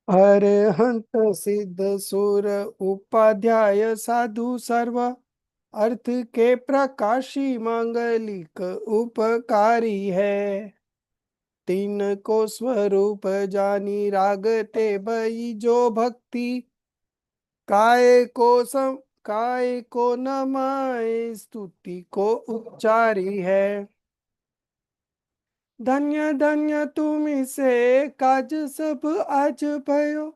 अरहंत सिद्ध सुर उपाध्याय साधु सर्व अर्थ के प्रकाशी मांगलिक उपकारी है। तीन को स्वरूप जानी रागते भई जो भक्ति काय को नमाए स्तुति को उच्चारी है। धन्य धन्य तुम से काज सब आज भयो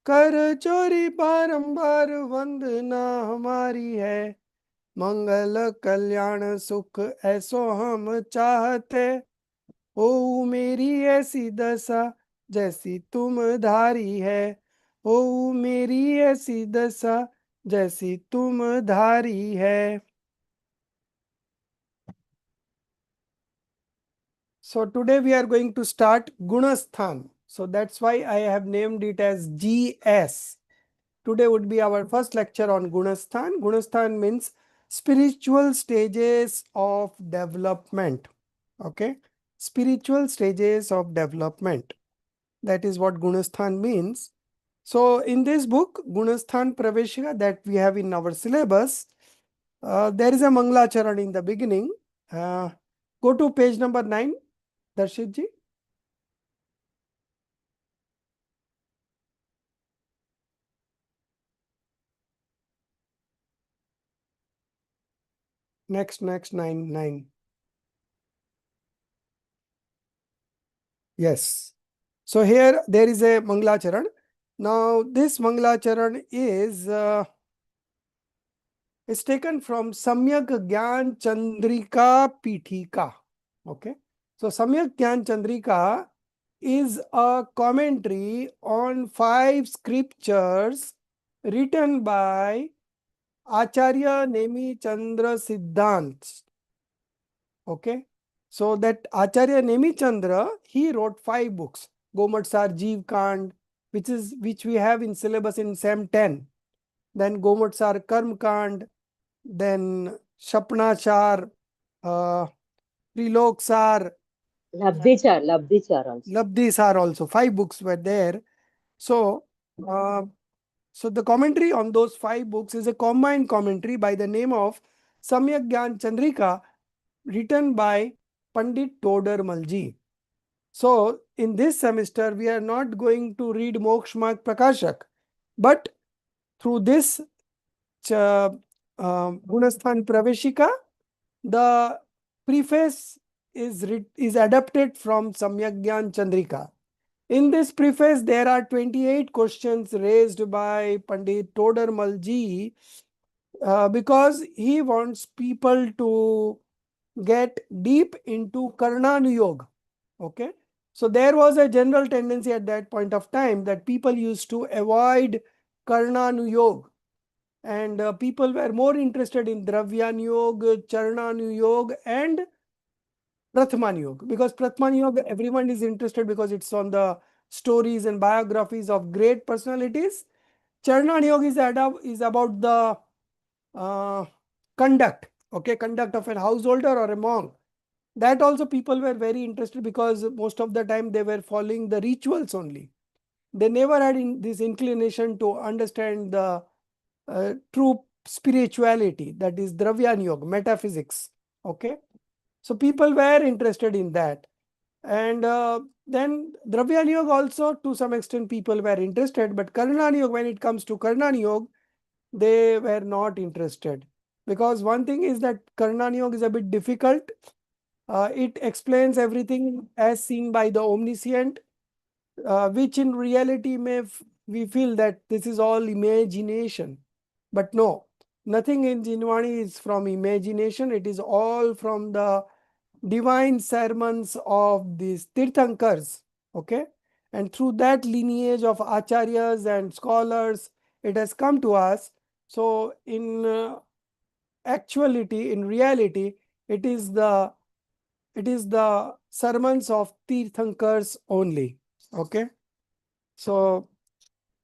कर चोरी बारंबार वंदना हमारी है। मंगल कल्याण सुख ऐसो हम चाहते ओ मेरी ऐसी दशा जैसी तुम धारी है। ओ मेरी ऐसी दशा जैसी तुम धारी है। So today we are going to start Gunasthan. So that's why I have named it as GS. Today would be our first lecture on Gunasthan. Gunasthan means spiritual stages of development. Okay, spiritual stages of development. That is what Gunasthan means. So in this book, Gunasthan Praveshika, that we have in our syllabus, there is a Manglacharan in the beginning. Go to page number 9, Darshit ji. Next, 9. Yes. So here there is a Manglacharan. Now this Manglacharan is taken from Samyak Gyan Chandrika Pithika. Okay. So Samyak Gyan Chandrika is a commentary on 5 scriptures written by Acharya Nemi Chandra Siddhant. Okay. So that Acharya Nemi Chandra, he wrote 5 books. Gomatsar Jeev Kand, which we have in syllabus in Sem 10. Then Gomatsar Karm Kand, then Shapnachar, Triloksar, Labdichar also. Labdisar also. 5 books were there. So, so the commentary on those 5 books is a combined commentary by the name of Samyak Gyan Chandrika, written by Pandit Todar Malji. So in this semester, we are not going to read Moksha Marg Prakashak, but through this Gunasthan Praveshika, the preface is adapted from Samyak Gyan Chandrika. In this preface, there are 28 questions raised by Pandit Todar Malji because he wants people to get deep into Karnanuyog. Okay. So there was a general tendency at that point of time that people used to avoid Karnanuyog, and people were more interested in Dravyanuyog, Charnanuyog, and Prathmanuyog, because Prathmanuyog everyone is interested because it's on the stories and biographies of great personalities. Charnanuyog is about the conduct, okay, conduct of a householder or a monk. That also people were very interested because most of the time they were following the rituals only. They never had this inclination to understand the true spirituality, that is Dravyan Yoga, metaphysics. Okay, so people were interested in that, and then Dravyan Yoga also to some extent people were interested, but Karnan Yoga, when it comes to Karnan Yoga, they were not interested, because one thing is that Karnan Yoga is a bit difficult. It explains everything as seen by the omniscient, which in reality we feel that this is all imagination. But no, nothing in Jinwani is from imagination. It is all from the divine sermons of these Tirthankars. Okay. And through that lineage of acharyas and scholars, it has come to us. So in actuality, in reality, it is the sermons of Tirthankars only. Okay. So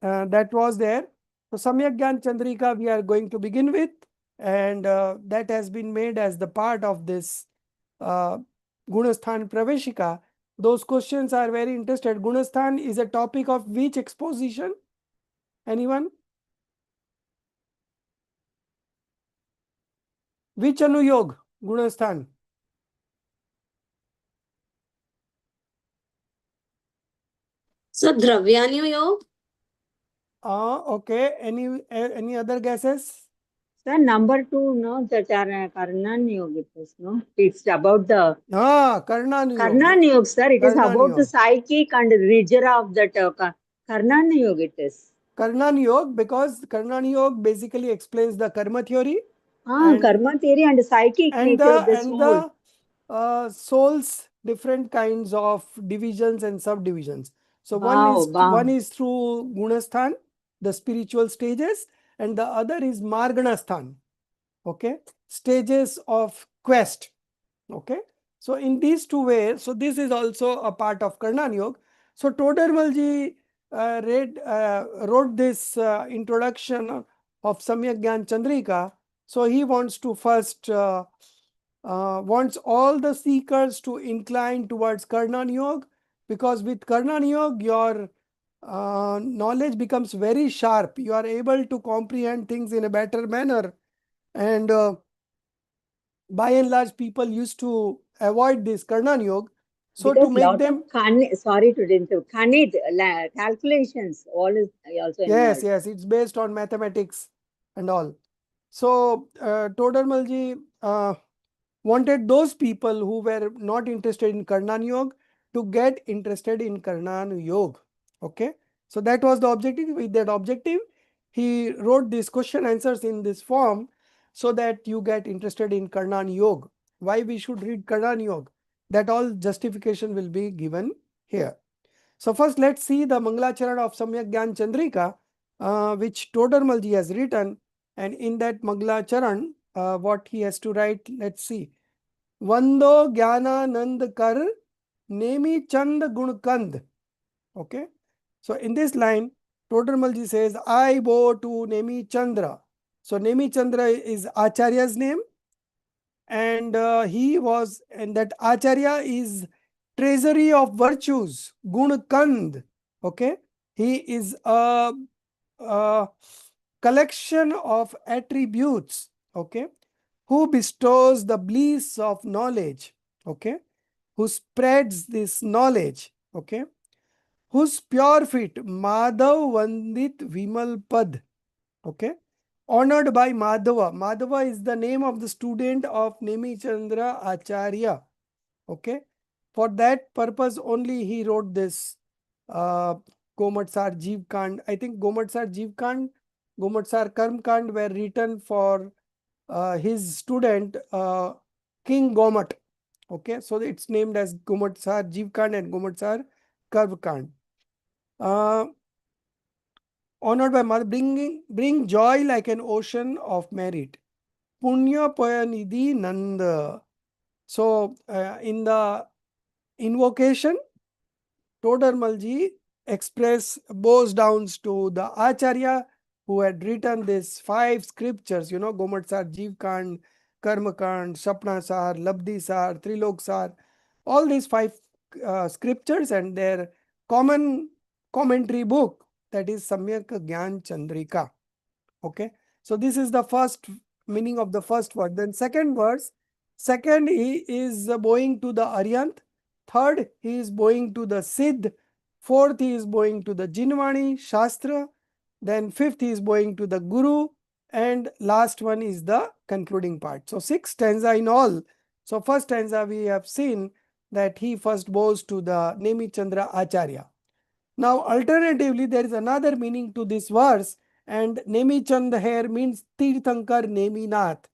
that was there. So Samyak Gyan Chandrika we are going to begin with, and that has been made as the part of this Gunasthan Praveshika, Those questions are very interested. Gunasthan is a topic of which exposition? Anyone? Which Anuyog? Gunasthan. So Dravyanu Yog? Okay. Any other guesses? Sir, number 2, no, that are Karnan Yoga, no? It's about the Karnan Yog. Karnan Yoga, sir. It is Karnan about the Yog. psychic and rigor of that Karnan Yoga, it is. Karnan Yog, because Karnan Yog basically explains the karma theory and Karma theory and psychic nature of the soul. soul's different kinds of divisions and subdivisions. So Wow, one wow. is through Gunasthan, the spiritual stages, and the other is Marganasthan. Okay, stages of quest. Okay, so in these two ways, so this is also a part of Karnan Yoga. So Todarmalji wrote this introduction of Samyak Gyan Chandrika. So he wants to first wants all the seekers to incline towards Karnan Yoga, because with Karnan Yoga your knowledge becomes very sharp. You are able to comprehend things in a better manner, and by and large people used to avoid this Karnan Yoga. So to Because make lot of them, sorry to interrupt, Khanid calculations all is also yes, involved. yes, it's based on mathematics and all. So Todarmalji wanted those people who were not interested in Karnan Yoga to get interested in Karnan Yoga. Okay, so that was the objective. With that objective, he wrote these question answers in this form so that you get interested in Karnan Yoga. Why we should read Karnan Yoga? That all justification will be given here. So first let's see the Mangalacharan of Samyak Gyan Chandrika, which Todarmalji has written, and in that Mangalacharan, what he has to write, let's see. Vando Jnananand Kar Nemi Chand Gunkand. Okay. So in this line, Todarmalji says, I bow to Nemi Chandra. So Nemi Chandra is Acharya's name, and and that Acharya is treasury of virtues, Gunkand. Okay. He is a collection of attributes. Okay. Who bestows the bliss of knowledge. Okay, who spreads this knowledge. Okay, whose pure feet Madhav Vandit Vimal Pad. Okay, honored by Madhava. Madhava is the name of the student of Nemi Chandra Acharya. Okay, for that purpose only he wrote this uh, Gomatsar Jeev Kand. I think Gomatsar Jeev Kand, Gomatsar Karm Kand were written for his student King Gomat. Okay, so it's named as Gomatsar Jeev Kand and Gomatsar Karm Kand. Honored by mother, bring joy like an ocean of merit. Punya Payanidhi Nanda. So in the invocation, Todarmalji bows down to the Acharya who had written these 5 scriptures, Gomatsar, Jeev Kand, Karma Kand, Sapna Sar, Labdhi Sar, Trilok Sar, all these 5 scriptures and their common commentary book, that is Samyak Gyan Chandrika. Okay, so this is the first meaning of the first word. Then second verse, second he is bowing to the Aryant, third he is bowing to the Siddh, fourth he is bowing to the Jinvani Shastra, then fifth he is bowing to the Guru, and last one is the concluding part. So 6 stanza in all. So first stanza we have seen that he first bows to the Nemi Chandra Acharya. Now alternatively there is another meaning to this verse, and Nemi Chand here means Tirthankar Nemi Nath.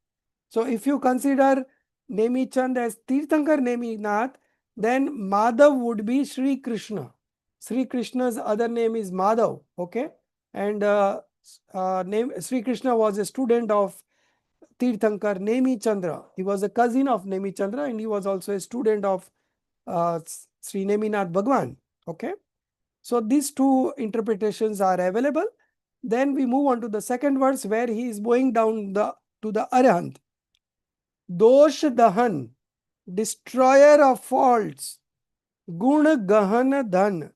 So if you consider Nemi Chand as Tirthankar Nemi Nath, then Madhav would be Sri Krishna. Sri Krishna's other name is Madhav. Okay, and Sri Krishna was a student of Tirthankar Nemi Chandra. He was a cousin of Nemi Chandra, and he was also a student of Sri Nath Bhagwan. Okay, so these two interpretations are available. Then we move on to the second verse where he is going down to the Arhant. Dosh Dahan, destroyer of faults. Gun Gahan Dhan,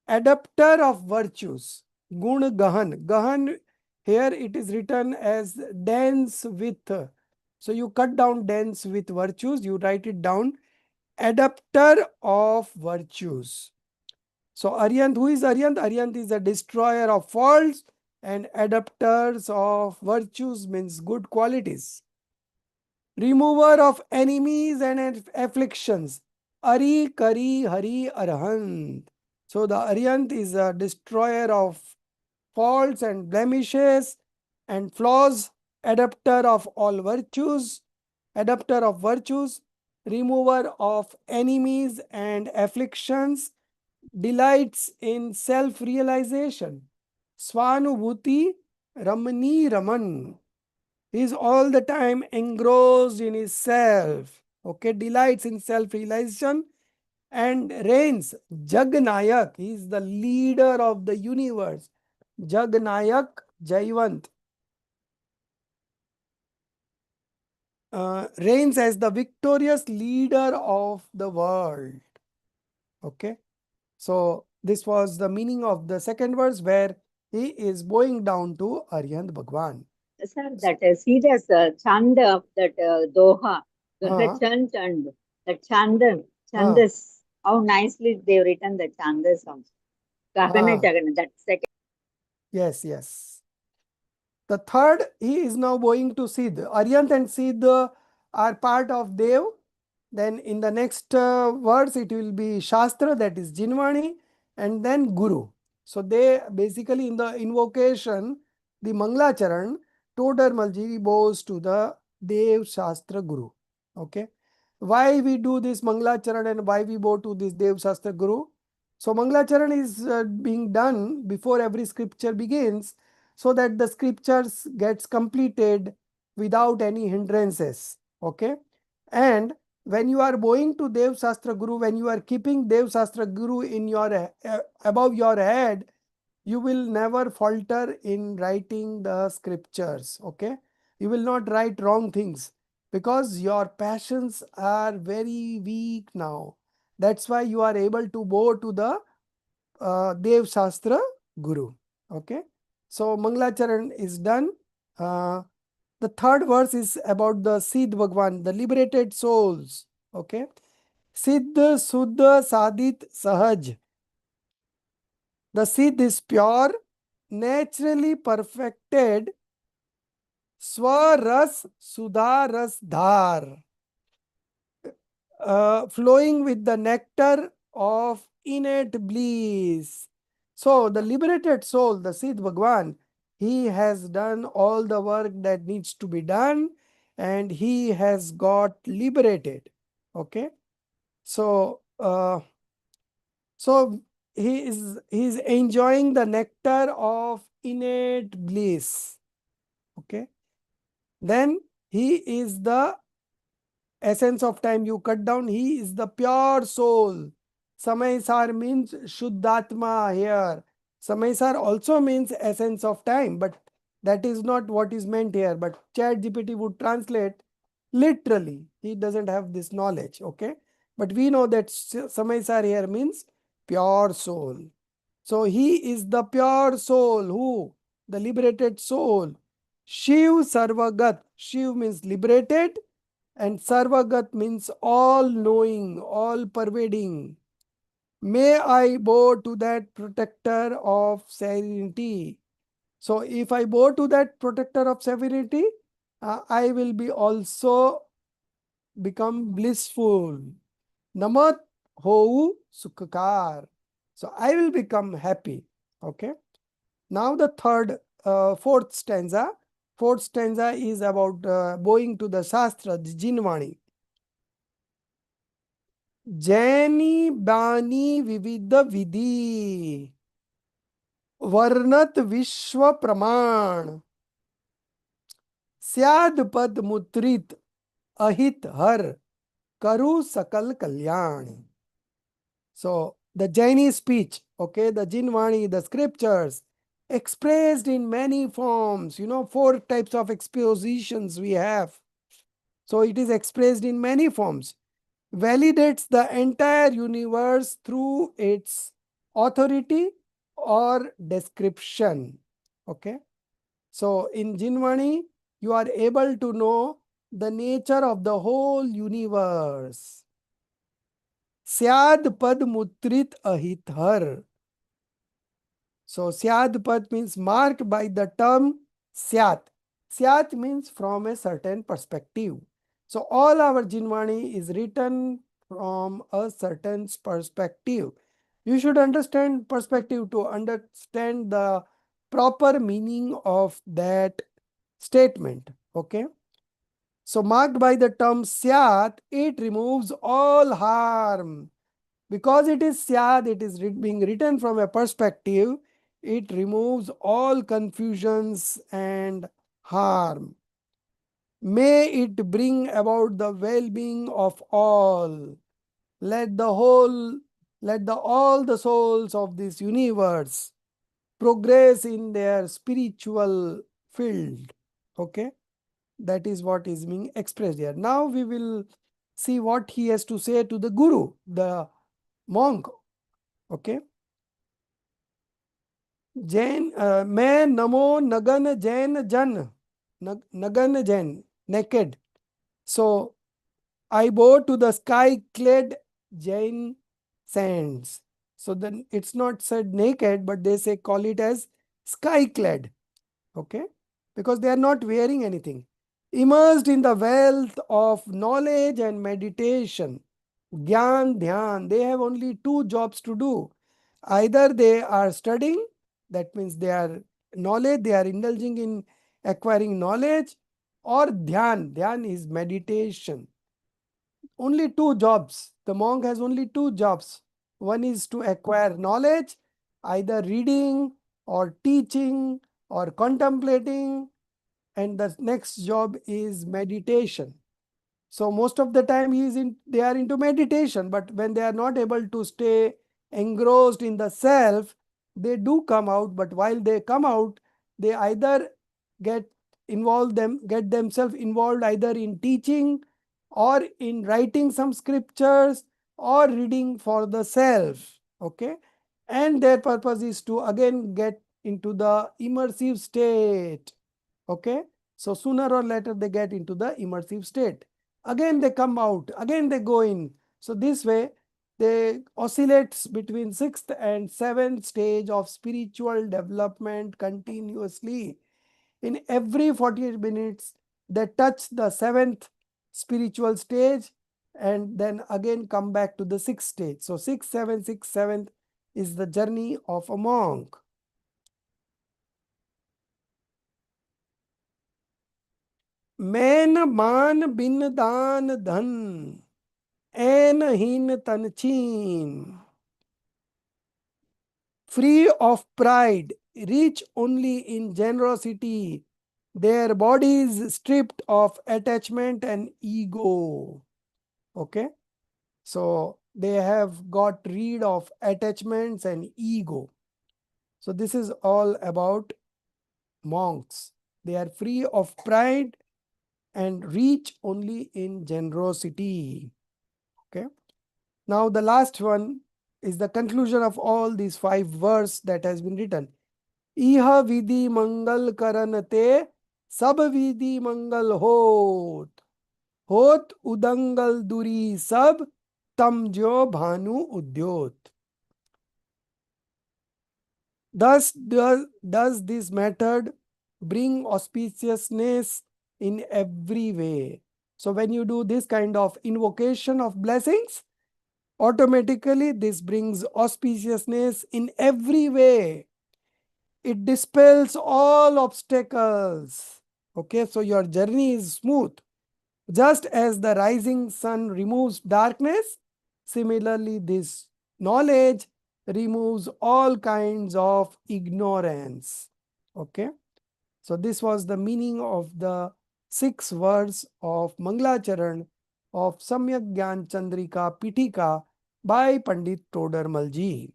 adapter of virtues. Gun Gahan. Gahan, here it is written as dense with. So you cut down dense with virtues, you write it down. Adapter of virtues. So Aryant, who is Aryant? Aryant is a destroyer of faults and adapters of virtues, means good qualities. Remover of enemies and afflictions. Ari Kari Hari Arhant. So the Aryant is a destroyer of faults and blemishes and flaws, adapter of all virtues, adapter of virtues, remover of enemies and afflictions, delights in self-realization. Swanubhuti Ramani Raman. He is all the time engrossed in his self. Okay, delights in self-realization and reigns. Jagnayak. He is the leader of the universe. Jagnayak Jaivant. Reigns as the victorious leader of the world. Okay. So this was the meaning of the second verse where he is bowing down to Aryant Bhagwan. Sir, that serious chand of that Doha, Uh, chand and the chandan, uh, chandas, how nicely they've written the chandas also. Gagana uh, Jagana, that second. yes, yes. The third, he is now going to Siddh. Aryant and Siddh are part of Dev. Then in the next verse, it will be Shastra, that is Jinvani, and then Guru. So they basically in the invocation, the Manglacharan, Todarmalji bows to the Dev Shastra Guru. Okay. Why we do this Manglacharan and why we bow to this Dev Shastra Guru? So Manglacharan is being done before every scripture begins, so that the scriptures gets completed without any hindrances. Okay. And when you are going to Dev Shastra Guru, when you are keeping Dev Shastra Guru in your above your head, you will never falter in writing the scriptures. Okay, you will not write wrong things because your passions are very weak now. That's why you are able to bow to the Dev Shastra Guru. Okay, so Manglacharan is done. The third verse is about the Siddh Bhagwan, the liberated souls. Okay, Siddh Suddha Sadit Sahaj. The Siddh is pure, naturally perfected, Swaras Sudharas Dhar, flowing with the nectar of innate bliss. So the liberated soul, the Siddh Bhagwan, he has done all the work that needs to be done and he has got liberated. Okay. So, so he is enjoying the nectar of innate bliss. Okay. Then he is the essence of time. You cut down, he is the pure soul. Samaisar means Shuddhatma here. Samaisar also means essence of time, but that is not what is meant here. But ChatGPT would translate literally. He doesn't have this knowledge. Okay. But we know that Samaisar here means pure soul. So he is the pure soul. Who? The liberated soul. Shiv Sarvagat. Shiv means liberated and Sarvagat means all knowing, all pervading. May I bow to that protector of serenity. So if I bow to that protector of serenity, I will be also become blissful. Namat Hou Sukhkar. So I will become happy. Okay. Now the fourth stanza. Fourth stanza is about bowing to the Shastra, the Jinvani. जैनी बानी विविध विधि वर्णत विश्व प्रमाण स्याद पद मुद्रित अहित हर करु सकल कल्याण. So the Jaini speech, okay, the Jinvani, the scriptures expressed in many forms. You know, 4 types of expositions we have. So it is expressed in many forms. validates the entire universe through its authority or description. Okay. So in Jinvani, you are able to know the nature of the whole universe. Syad pad mutrit ahithar. So Syad pad means marked by the term Syat. Syat means from a certain perspective. So all our Jinvani is written from a certain perspective. You should understand perspective to understand the proper meaning of that statement. Okay. So marked by the term Syat, it removes all harm. Because it is Syad, it is being written from a perspective, it removes all confusions and harm. May it bring about the well-being of all. Let the whole, let the all the souls of this universe progress in their spiritual field. Okay, that is what is being expressed here. Now we will see what he has to say to the guru, the monk. Okay. Jain मैं नमो नगन जैन जन नगन Jain naked. So I bow to the sky clad Jain sands. So then it's not said naked, but they say call it as sky clad. Okay, because they are not wearing anything. Immersed in the wealth of knowledge and meditation. Gyan, dhyan, they have only two jobs to do. Either they are studying, that means they are knowledge, they are indulging in acquiring knowledge, or dhyan. Dhyan is meditation. Only two jobs. The monk has only two jobs. One is to acquire knowledge, either reading or teaching or contemplating, and the next job is meditation. So most of the time they are into meditation, but when they are not able to stay engrossed in the self, they do come out. But while they come out, they either get get themselves involved either in teaching or in writing some scriptures or reading for the self. Okay, and their purpose is to again get into the immersive state. Okay, so sooner or later they get into the immersive state. Again they come out, again they go in. So this way they oscillates between sixth and seventh stage of spiritual development continuously. In every 48 minutes they touch the seventh spiritual stage and then again come back to the sixth stage. So 6, 7, 6, 7 is the journey of a monk. Man मान बिन दान धन ऐन हीन तन छीन. Free of pride, rich only in generosity, their bodies stripped of attachment and ego. Okay, so they have got rid of attachments and ego. So this is all about monks. They are free of pride and rich only in generosity. Okay. Now the last one is the conclusion of all these 5 verses that has been written. Iha vidhi mangal karan te sab vidhi mangal hot. Hot udangal duri sab tam jo bhanu udyot. Thus does this method bring auspiciousness in every way. So when you do this kind of invocation of blessings, automatically this brings auspiciousness in every way. It dispels all obstacles. Okay, so your journey is smooth. Just as the rising sun removes darkness, similarly this knowledge removes all kinds of ignorance. Okay, so this was the meaning of the 6 words of Mangalacharan of Samyak Gyan Chandrika Pitika by Pandit Todarmal ji.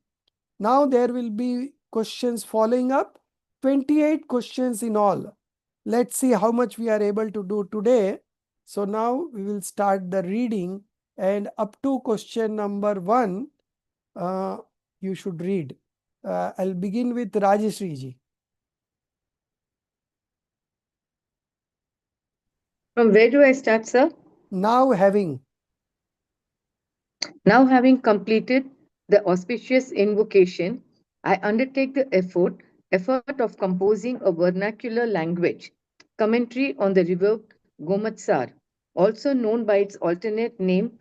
Now there will be questions following up, 28 questions in all. Let's see how much we are able to do today. So now we will start the reading and up to question number 1, you should read. I'll begin with Rajeshri ji. From where do I start, sir? Now having Completed the auspicious invocation, I undertake the effort of composing a vernacular language, commentary on the river Gomatsar, also known by its alternate name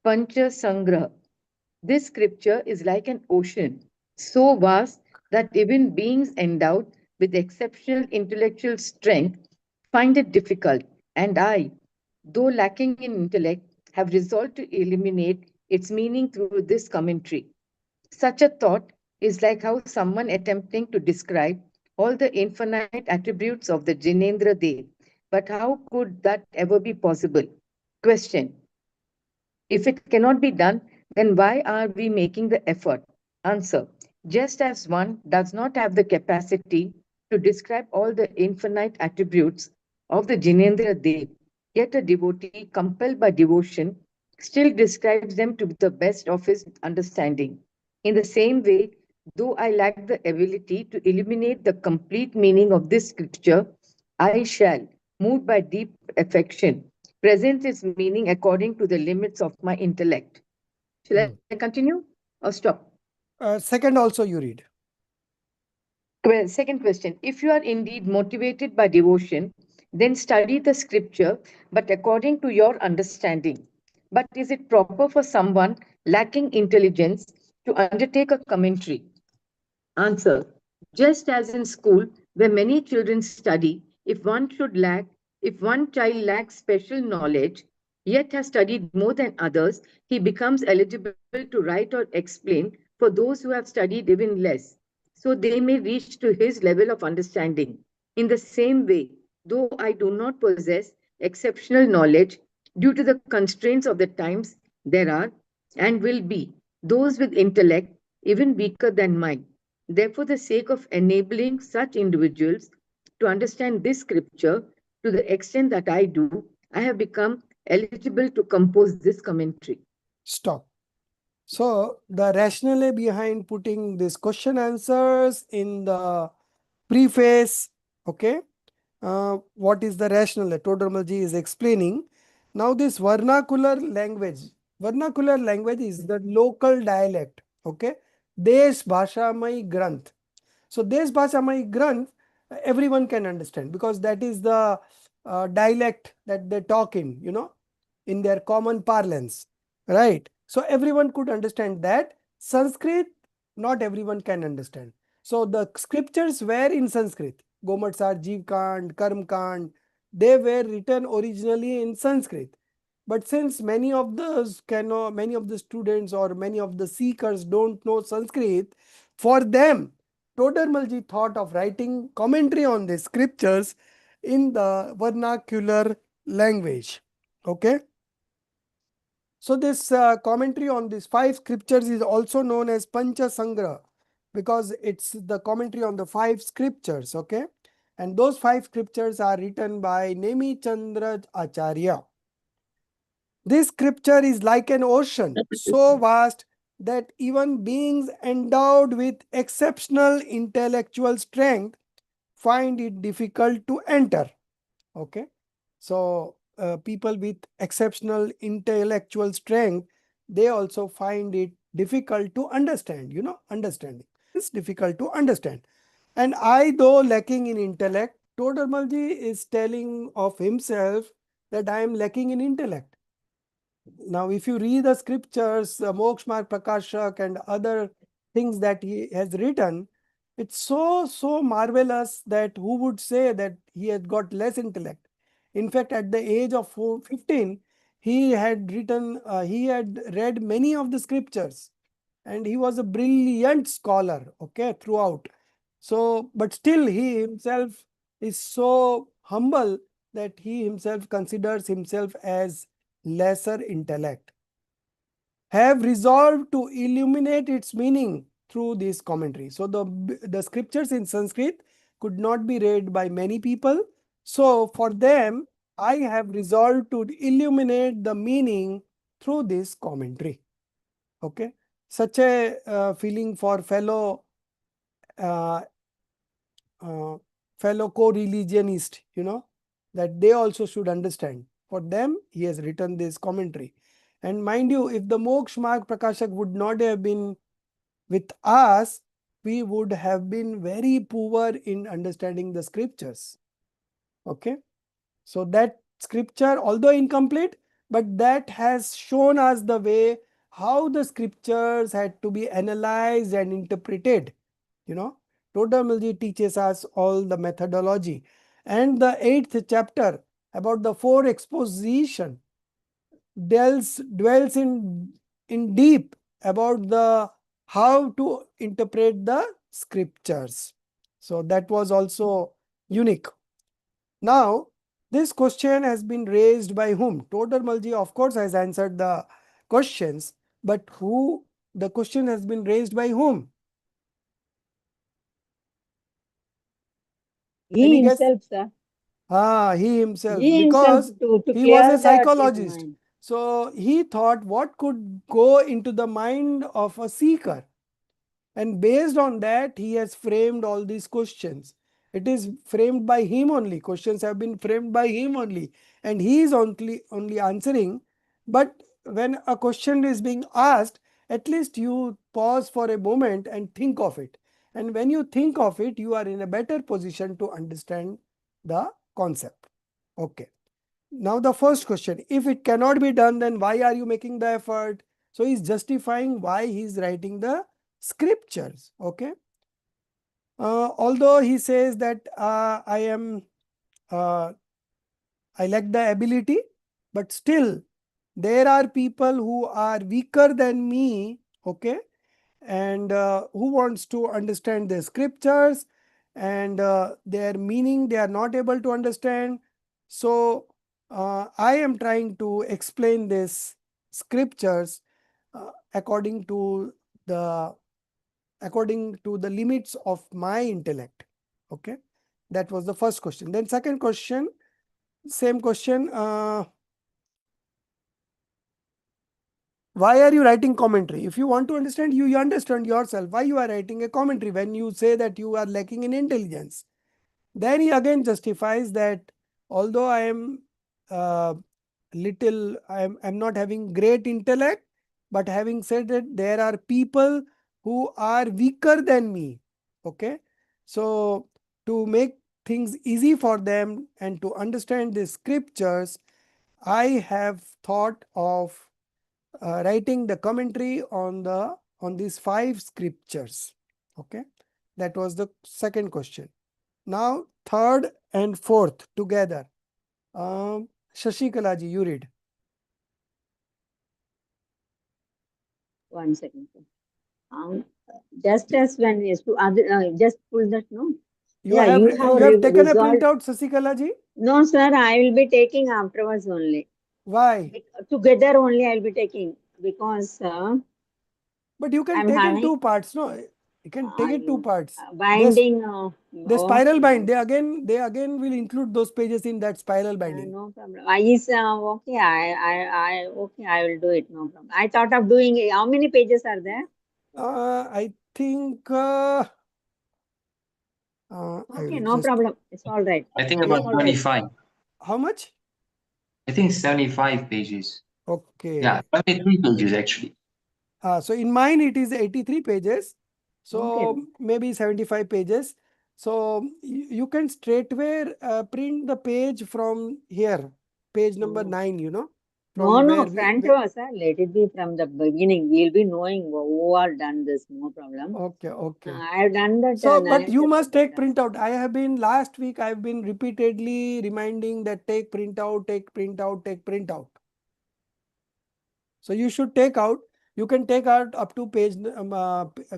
Pancha Sangraha. This scripture is like an ocean, so vast that even beings endowed with exceptional intellectual strength find it difficult, and I, though lacking in intellect, have resolved to eliminate its meaning through this commentary. Such a thought is like how someone attempting to describe all the infinite attributes of the Jinendra Dev. But how could that ever be possible? Question. If it cannot be done, then why are we making the effort? Answer. Just as one does not have the capacity to describe all the infinite attributes of the Jinendra Dev, yet a devotee compelled by devotion still describes them to the best of his understanding. In the same way, though I lack the ability to illuminate the complete meaning of this scripture, I shall, moved by deep affection, present its meaning according to the limits of my intellect. Shall I continue or stop? second also you read. Second question. If you are indeed motivated by devotion, then study the scripture, but according to your understanding. But is it proper for someone lacking intelligence to undertake a commentary? Answer. Just as in school, where many children study, if one child lacks special knowledge, yet has studied more than others, he becomes eligible to write or explain for those who have studied even less, so they may reach to his level of understanding. In the same way, though I do not possess exceptional knowledge, due to the constraints of the times, there are and will be those with intellect even weaker than mine. Therefore, the sake of enabling such individuals to understand this scripture to the extent that I do, I have become eligible to compose this commentary. Stop. So the rationale behind putting this question answers in the preface, okay, what is the rationale? Todramalji is explaining. Now this vernacular language is the local dialect, okay, Desh Bhashamai Granth. So Desh Bhashamai Granth, everyone can understand because that is the dialect that they talk in, in their common parlance, right? So everyone could understand that. Sanskrit, not everyone can understand. So the scriptures were in Sanskrit. Gomatsar, Jeev Kand, Karm Kand, they were written originally in Sanskrit. But since many of the students or many of the seekers don't know Sanskrit, for them, Todarmalji thought of writing commentary on the scriptures in the vernacular language. Okay. So this commentary on these 5 scriptures is also known as Pancha Sangraha because it's the commentary on the 5 scriptures. Okay. And those 5 scriptures are written by Nemi Chandra Acharya. This scripture is like an ocean, so vast that even beings endowed with exceptional intellectual strength find it difficult to enter. Okay. So people with exceptional intellectual strength, they also find it difficult to understand, understanding. It's difficult to understand. And I, though lacking in intellect, Todarmalji is telling of himself that I am lacking in intellect. Now, if you read the scriptures, Moksha Marg Prakashak and other things that he has written, it's so marvelous that who would say that he had got less intellect. In fact, at the age of 15, he had read many of the scriptures and he was a brilliant scholar, okay, throughout. So, but still he himself is so humble that he himself considers himself as lesser intellect, have resolved to illuminate its meaning through this commentary. So the scriptures in Sanskrit could not be read by many people. So for them, I have resolved to illuminate the meaning through this commentary. Okay, such a feeling for fellow uh, fellow co-religionist, that they also should understand. For them, he has written this commentary. And mind you, if the Moksha Marg Prakashak would not have been with us, we would have been very poor in understanding the scriptures. Okay, so that scripture, although incomplete, but that has shown us the way how the scriptures had to be analyzed and interpreted. Totamilji teaches us all the methodology. And the 8th chapter about the 4 exposition dwells in deep about the how to interpret the scriptures. So that was also unique. Now, this question has been raised by whom? Todarmalji, of course, has answered the questions, but who the question has been raised by whom? He Any guess? himself, sir. He himself, He because himself to he was clear a that his psychologist. mind. So he thought what could go into the mind of a seeker. And based on that, he has framed all these questions. It is framed by him only. Questions have been framed by him only. And he is only answering. But when a question is being asked, at least you pause for a moment and think of it. And when you think of it, you are in a better position to understand the concept. Okay. Now the first question, if it cannot be done, then why are you making the effort? So he's justifying why he's writing the scriptures. Okay. Although he says that uh, I lack the ability, but still there are people who are weaker than me. Okay. And who wants to understand the scriptures, and their meaning they are not able to understand. So I am trying to explain this scriptures according to the limits of my intellect. Okay, that was the first question. Then second question, same question. Why are you writing commentary? If you want to understand, you understand yourself why you are writing a commentary when you say that you are lacking in intelligence. Then he again justifies that although I am I'm not having great intellect, but having said that, there are people who are weaker than me. Okay, so to make things easy for them and to understand the scriptures, I have thought of writing the commentary on these 5 scriptures. Okay, that was the second question. Now third and fourth together. Shashikala ji, you read. 1 second, sir. Just as when we used to just pull that, no? You Yeah, have you have taken a resolved. printout, Shashikala ji? No, sir, I will be taking afterwards only. Why? Together only I will be taking, because But you can I'm take in having 2 parts, no? You can take it 2 parts. binding. The spiral Okay, bind, they again will include those pages in that spiral binding. no problem. Okay. Okay. I will do it. No problem. I thought of doing it. How many pages are there? I think. Okay, no problem. It's all right. I think about 25. How much? I think 75 pages. Okay. Yeah, 23 pages actually. So in mine it is 83 pages. So Okay. maybe 75 pages. So you can straightway print the page from here, page number 9, No, front sir. Let it be from the beginning. We'll be knowing who are done this. No problem. Okay, okay. I have done that. So, but you must take printout. Last week I've been repeatedly reminding that take printout, take printout, take printout. So you should take out. You can take out up to page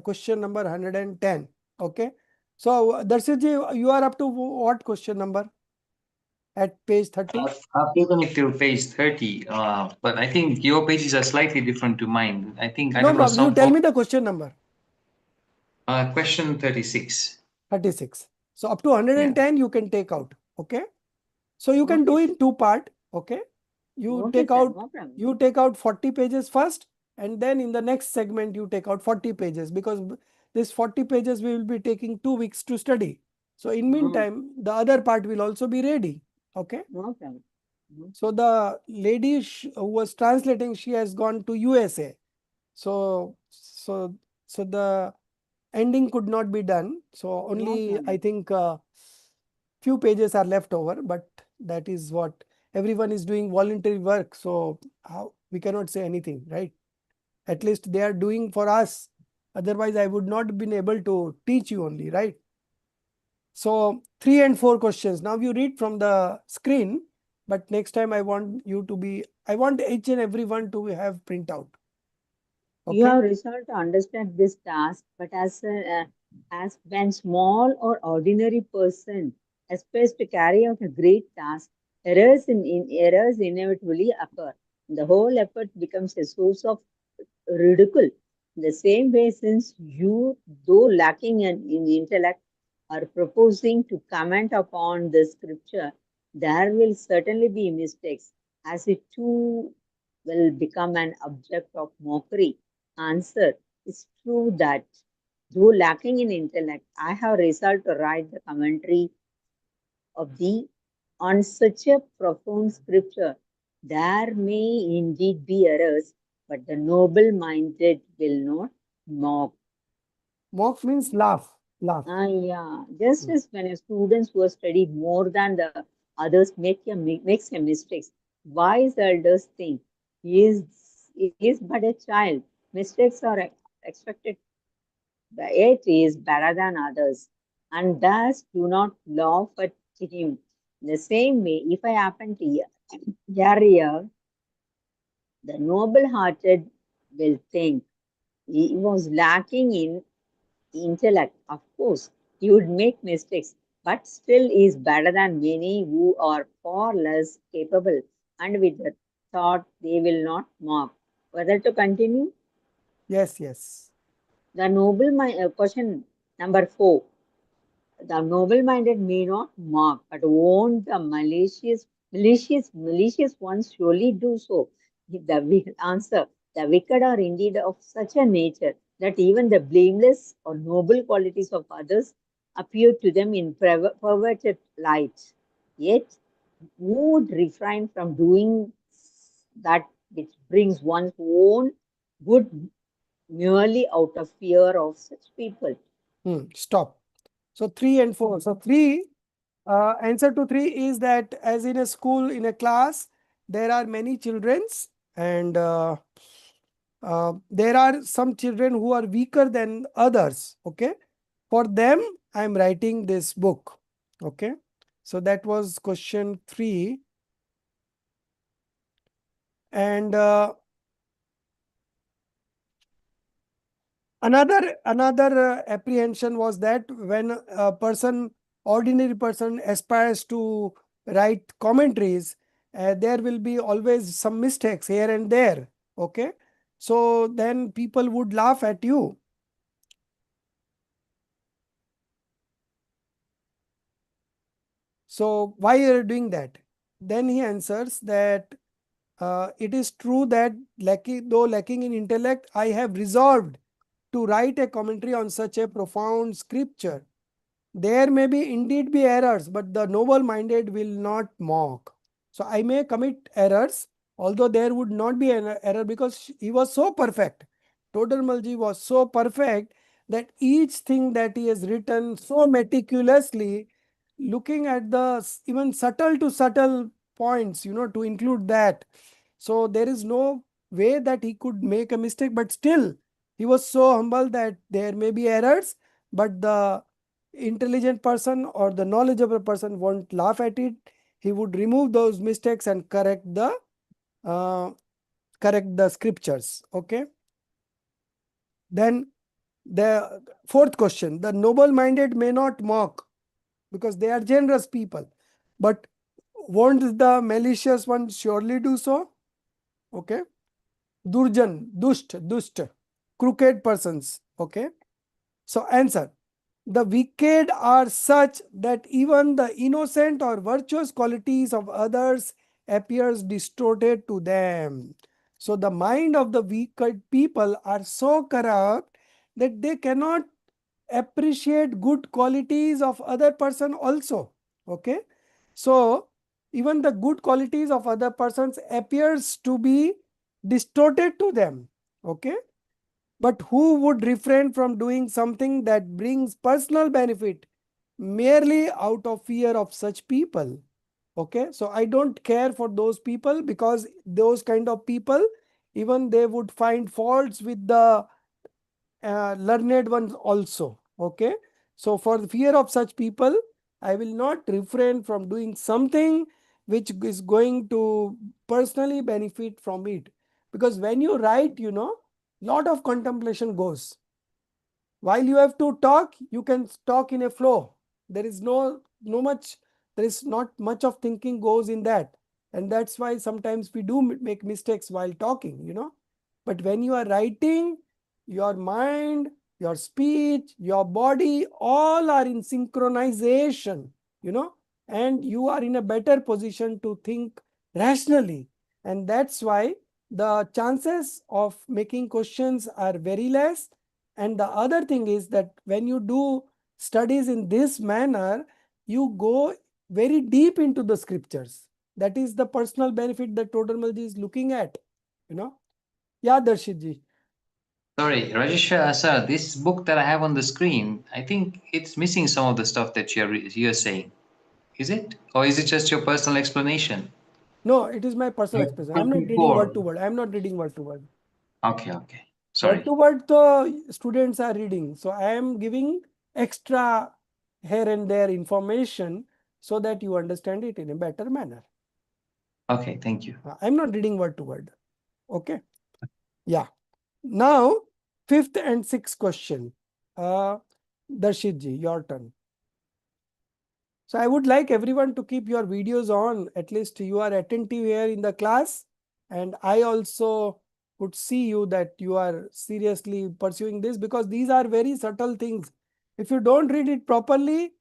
question number 110. Okay. So Darshit, you are up to what question number? At page 30? I've taken it till page 30, but I think your pages are slightly different to mine. I think I No don't know problem. You tell me the question number. Question 36. 36. So up to 110 you can take out. Okay. So you can do in 2 part. Okay. You Okay, take sir, out no problem. you take out 40 pages first, and then in the next segment you take out 40 pages, because this 40 pages we will be taking 2 weeks to study. So in meantime, the other part will also be ready. Okay. No problem. So the lady who was translating, she has gone to USA. So the ending could not be done. So only problem. I think few pages are left over, but that is what everyone is doing, voluntary work. So how we cannot say anything, right? At least they are doing for us. Otherwise, I would not have been able to teach you only, right? So 3 and 4 questions. Now you read from the screen, but next time I want each and everyone to have printout. You Okay. have resolved to understand this task, but as when small or ordinary person aspires to carry out a great task, errors inevitably occur. The whole effort becomes a source of ridicule. In the same way, since you, though lacking in intellect, are proposing to comment upon the scripture, there will certainly be mistakes, as it too will become an object of mockery. Answer: it's true that, though lacking in intellect, I have resolved to write the commentary of the on such a profound scripture. There may indeed be errors, but the noble-minded will not mock. Mock means laugh. Laugh. Yeah, just as when a student who has studied more than the others makes a mistakes, wise elders think he is but a child. Mistakes are expected. The age is better than others, and thus do not laugh at him. In the same way, if I happen to hear here, the noble-hearted will think he was lacking in intellect. Of course, he would make mistakes, but still is better than many who are far less capable, and with the thought they will not mock. Whether to continue? Yes, yes. The noble mind, question number 4. The noble-minded may not mock, but won't the malicious ones surely do so? Answer: the wicked are indeed of such a nature that even the blameless or noble qualities of others appear to them in perverted light. Yet, who would refrain from doing that which brings one's own good merely out of fear of such people? Stop. So 3 and 4. So 3, answer to 3 is that as in a school, in a class, there are many childrens, and there are some children who are weaker than others. Okay. For them, I am writing this book. Okay. So that was question 3. And another apprehension was that when a ordinary person aspires to write commentaries, there will be always some mistakes here and there. Okay. So then people would laugh at you. So why are you doing that? Then he answers that it is true that though lacking in intellect, I have resolved to write a commentary on such a profound scripture. There may be indeed be errors, but the noble-minded will not mock. So I may commit errors, although there would not be an error, because he was so perfect. Todarmalji was so perfect that each thing that he has written so meticulously, looking at the even subtle to subtle points, to include that. So there is no way that he could make a mistake, but still he was so humble that there may be errors, but the intelligent person or the knowledgeable person won't laugh at it. He would remove those mistakes and uh, correct the scriptures. Okay. Then the fourth question: the noble-minded may not mock because they are generous people, but won't the malicious one surely do so? Okay. Durjan, dusht, crooked persons. Okay. So answer: the wicked are such that even the innocent or virtuous qualities of others appears distorted to them. So the mind of the wicked people are so corrupt that they cannot appreciate good qualities of other person also. Okay. So even the good qualities of other persons appears to be distorted to them. Okay. But who would refrain from doing something that brings personal benefit merely out of fear of such people? Okay, so I don't care for those people, because those kind of people, even they would find faults with the learned ones also. Okay, so for the fear of such people, I will not refrain from doing something which is going to personally benefit from it. Because when you write, lot of contemplation goes. While you have to talk, you can talk in a flow. There is there is not much of thinking goes in that. And that's why sometimes we do make mistakes while talking. But when you are writing, your mind, your speech, your body, all are in synchronization, and you are in a better position to think rationally. And that's why the chances of making questions are very less. And the other thing is that when you do studies in this manner, you go very deep into the scriptures. That is the personal benefit that Todarmalji is looking at. Yeah, Darshitji. Sorry, Rajesh, sir, this book that I have on the screen, I think it's missing some of the stuff that you're saying. Is it? Or is it just your personal explanation? No, it is my personal Like expression. I'm not reading 54. word to word. I'm not reading word to word. Okay, okay. Word Sorry. to word, the students are reading. So I am giving extra here and there information so that you understand it in a better manner. Okay, thank you. I'm not reading word to word. Okay. Yeah. Now, fifth and sixth question. Darshitji, your turn. So I would like everyone to keep your videos on. At least you are attentive here in the class. And I also could see you that you are seriously pursuing this, because these are very subtle things. If you don't read it properly,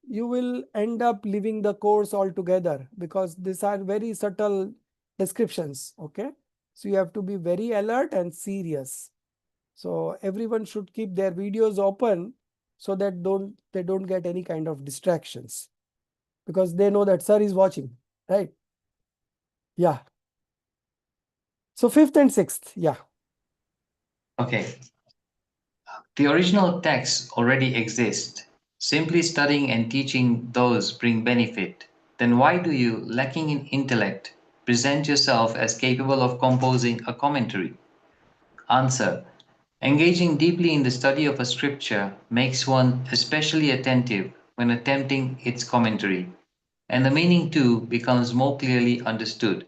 you will end up leaving the course altogether, because these are very subtle descriptions. Okay. So you have to be very alert and serious. So everyone should keep their videos open so that they don't get any kind of distractions, because they know that sir is watching, right? Yeah. So fifth and sixth, yeah. Okay. The original texts already exist. Simply studying and teaching those bring benefit. Then why do you, lacking in intellect, present yourself as capable of composing a commentary? Answer. Engaging deeply in the study of a scripture makes one especially attentive when attempting its commentary, and the meaning too becomes more clearly understood.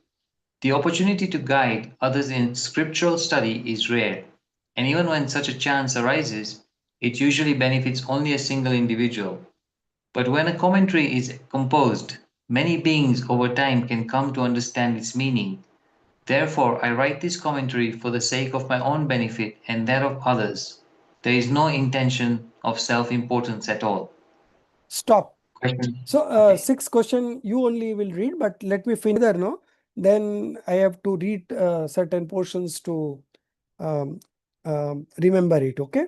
The opportunity to guide others in scriptural study is rare, and even when such a chance arises, it usually benefits only a single individual. But when a commentary is composed, many beings over time can come to understand its meaning. Therefore, I write this commentary for the sake of my own benefit and that of others. There is no intention of self-importance at all. Stop. Question. So Okay. sixth question you only will read, but let me finish there, no? Then I have to read certain portions to um, remember it, okay?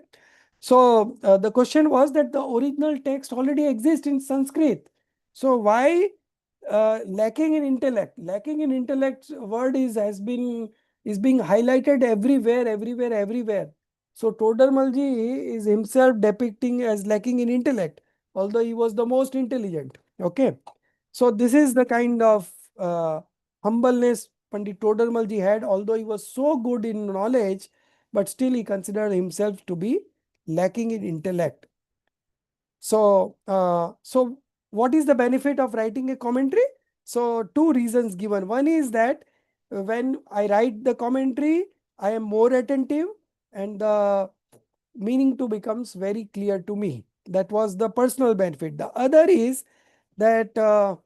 So the question was that the original text already exists in Sanskrit. So why lacking in intellect? Lacking in intellect word is being highlighted everywhere, everywhere, everywhere. So Todarmalji is himself depicting as lacking in intellect, although he was the most intelligent. Okay. So this is the kind of humbleness Pandit Todarmalji had, although he was so good in knowledge, but still he considered himself to be lacking in intellect. So, what is the benefit of writing a commentary? So two reasons given. One is that when I write the commentary, I am more attentive and the meaning to becomes very clear to me. That was the personal benefit. The other is that the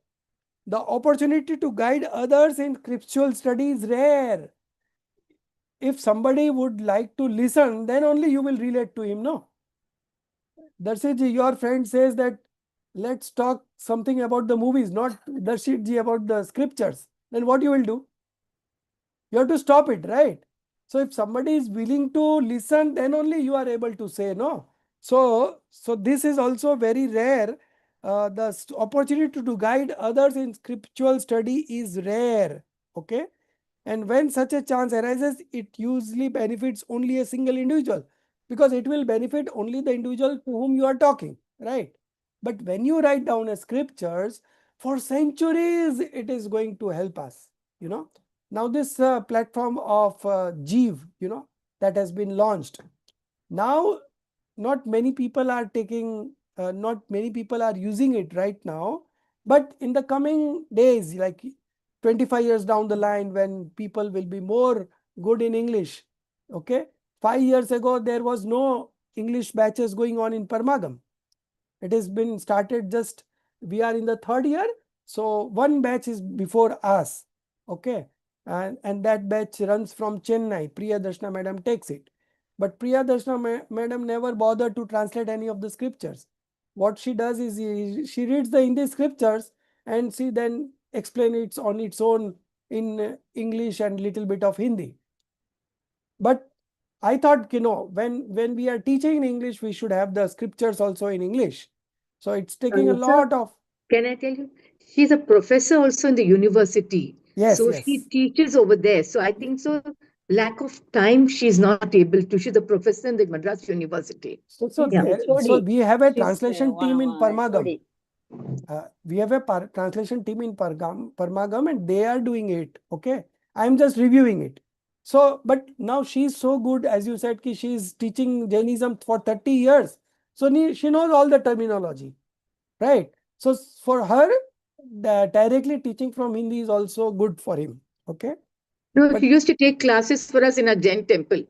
opportunity to guide others in scriptural study is rare. If somebody would like to listen, then only you will relate to him, no? Darshitji, your friend says that let's talk something about the movies, not Darshitji about the scriptures. then what you will do? You have to stop it, right? So if somebody is willing to listen, then only you are able to say no. So this is also very rare. The opportunity to guide others in scriptural study is rare. Okay. And when such a chance arises, it usually benefits only a single individual, because it will benefit only the individual to whom you are talking, right? But when you write down a scriptures, for centuries, it is going to help us, you know. Now this platform of Jeev, you know, that has been launched. Now, not many people are taking, not many people are using it right now. But in the coming days, like 25 years down the line, when people will be more good in English, okay. 5 years ago, there was no English batches going on in Parmagam. It has been started just, we are in the third year. So one batch is before us, okay. And that batch runs from Chennai. Priya Darshana madam takes it. But Priya Darshana madam never bothered to translate any of the scriptures. What she does is she reads the Hindi scriptures and she then explain it on its own in English and little bit of Hindi. But I thought, you know, when we are teaching in English, we should have the scriptures also in English. So it's taking a Sir, lot of. can I tell you? She's a professor also in the university. Yes, So she yes. teaches over there. So I think so, lack of time, she's not able to. She's a professor in the Madras University. So She's HOD. we have a She's translation team in Parmagam. HOD. We have a translation team in Parmagam, and they are doing it. Okay, I'm just reviewing it. So, but now she's so good, as you said, ki she's teaching Jainism for 30 years. So she knows all the terminology, right? So for her, directly teaching from Hindi is also good for him. Okay. No, But she used to take classes for us in a Jain temple.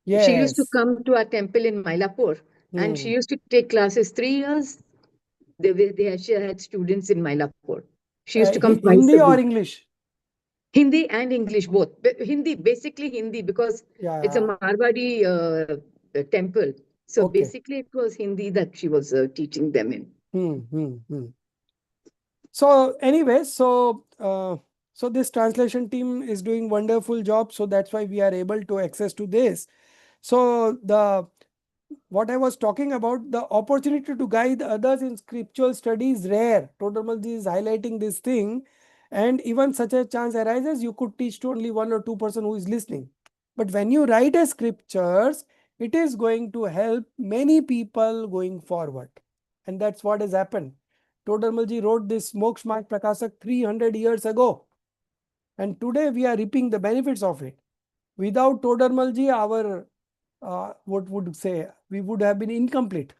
She used to yes. come to our temple in Mylapore, and she used to take classes 3 years. She had students in Mylapore. She used to come twice a Hindi or week. English? Hindi and English both. Hindi, basically Hindi, because it's a Yeah. Marwadi temple. So Okay. basically, it was Hindi that she was teaching them in. So anyway, so this translation team is doing wonderful job. So that's why we are able to access to this. So what I was talking about, the opportunity to guide others in scriptural study is rare. Todamalji is highlighting this thing, and even such a chance arises, you could teach to only 1 or 2 person who is listening. But when you write a scriptures, it is going to help many people going forward, and that's what has happened. Todamalji wrote this Moksha Marg Prakasak 300 years ago, and today we are reaping the benefits of it. Without Todamalji, our what would say, we would have been incomplete.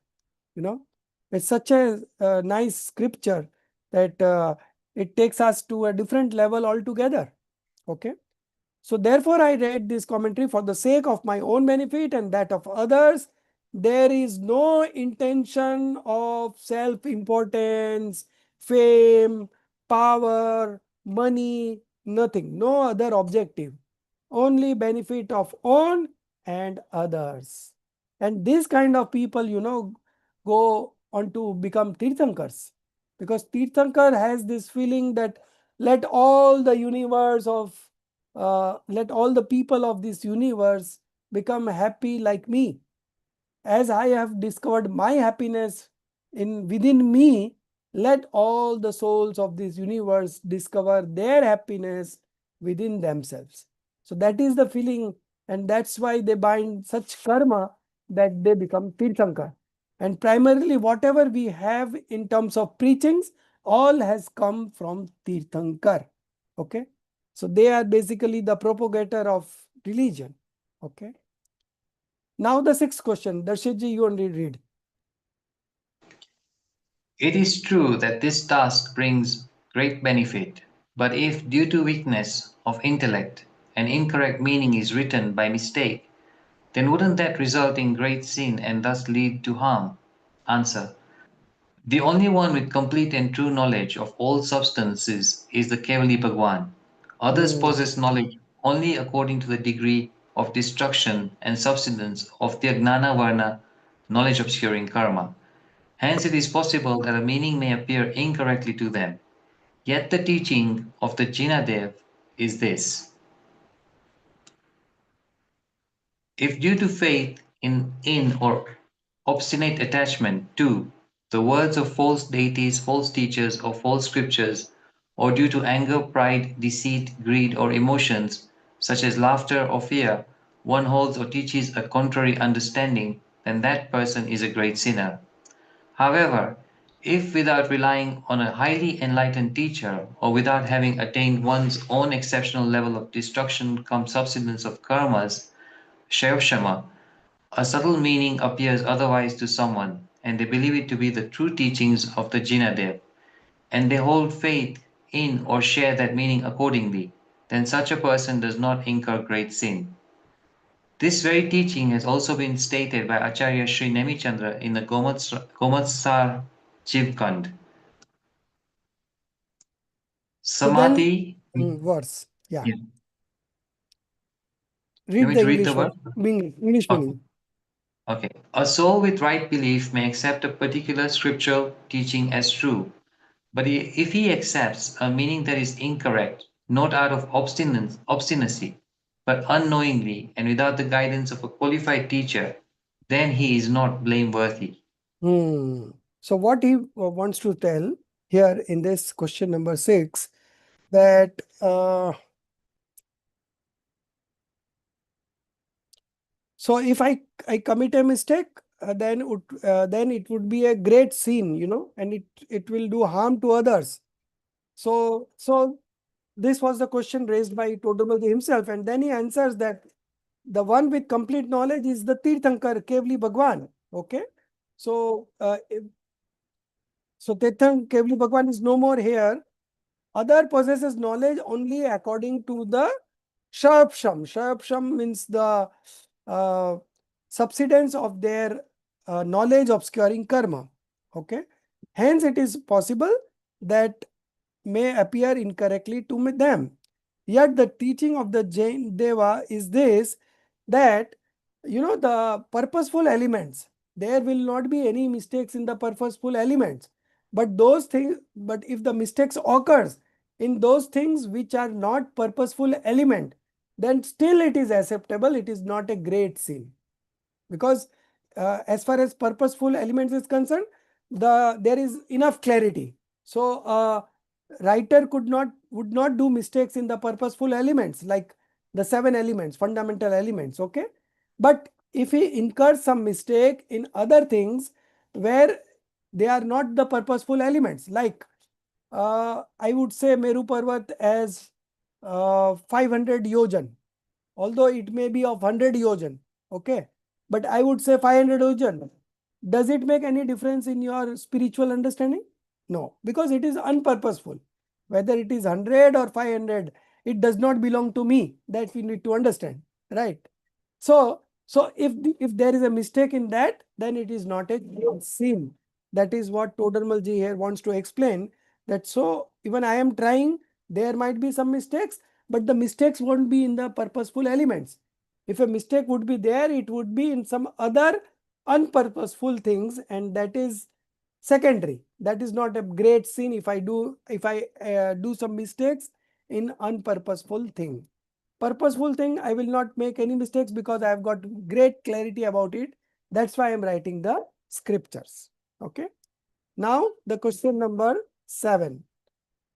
You know, it's such a nice scripture that it takes us to a different level altogether. Okay. So therefore, I read this commentary for the sake of my own benefit and that of others. There is no intention of self-importance, fame, power, money, nothing, no other objective, only benefit of own and others. And this kind of people, you know, go on to become Tirthankars, because Tirthankar has this feeling that let all the universe of let all the people of this universe become happy like me. As I have discovered my happiness in within me, let all the souls of this universe discover their happiness within themselves. So that is the feeling, and that's why they bind such karma that they become Tirthankar. And primarily, whatever we have in terms of preachings, all has come from Tirthankar. Okay. So they are basically the propagator of religion. Okay. Now the sixth question, Darshitji, you only read. It is true that this task brings great benefit, but if due to weakness of intellect an incorrect meaning is written by mistake, then wouldn't that result in great sin and thus lead to harm? Answer. The only one with complete and true knowledge of all substances is the Kevali Bhagwan. Others possess knowledge only according to the degree of destruction and subsidence of the Jnana Varna, knowledge obscuring karma. Hence it is possible that a meaning may appear incorrectly to them. Yet the teaching of the Jinadev is this. If due to faith in or obstinate attachment to the words of false deities, false teachers, or false scriptures, or due to anger, pride, deceit, greed, or emotions such as laughter or fear, one holds or teaches a contrary understanding, then that person is a great sinner. However, if without relying on a highly enlightened teacher or without having attained one's own exceptional level of destruction come subsidence of karmas, Shama, a subtle meaning appears otherwise to someone, and they believe it to be the true teachings of the Jinadev, and they hold faith in or share that meaning accordingly, then such a person does not incur great sin. This very teaching has also been stated by Acharya Sri Nemichandra in the Gomatsar Jivkand. So then, Samadhi. verse. Yeah. Yeah. You Read want me the to read the English word? one. English Okay. meaning. Okay. A soul with right belief may accept a particular scriptural teaching as true, but if he accepts a meaning that is incorrect, not out of obstinacy, but unknowingly and without the guidance of a qualified teacher, then he is not blameworthy. So what he wants to tell here in this question number 6, that so if I commit a mistake, then it would be a great sin, and it will do harm to others. So this was the question raised by Todomaji himself, and then he answers that the one with complete knowledge is the Tirthankar, Kevli Bhagwan. Okay, so Kevli Bhagwan is no more here. Other possesses knowledge only according to the Sharpsham. Sharpsham means the subsidence of their knowledge obscuring karma. Okay. Hence, it is possible that may appear incorrectly to them. Yet the teaching of the Jain Deva is this, that the purposeful elements, there will not be any mistakes in the purposeful elements. But those things, but if the mistakes occurs in those things which are not purposeful element, then still it is acceptable, it is not a great sin. Because as far as purposeful elements is concerned, there is enough clarity. So writer would not do mistakes in the purposeful elements, like the 7 elements, fundamental elements. Okay, but if he incurs some mistake in other things where they are not the purposeful elements, like I would say Meru Parvat as 500 yojan, although it may be of 100 yojan. Okay, but I would say 500 yojan. Does it make any difference in your spiritual understanding? No, because it is unpurposeful. Whether it is 100 or 500, it does not belong to me. That we need to understand, right? So if there is a mistake in that, then it is not a sin. That is what Todarmalji here wants to explain. That so even I am trying, there might be some mistakes, but the mistakes won't be in the purposeful elements. If a mistake would be there, it would be in some other unpurposeful things, and that is secondary. That is not a great sin if I do some mistakes in unpurposeful thing. Purposeful thing, I will not make any mistakes because I have got great clarity about it. That's why I am writing the scriptures. Okay. Now the question number 7.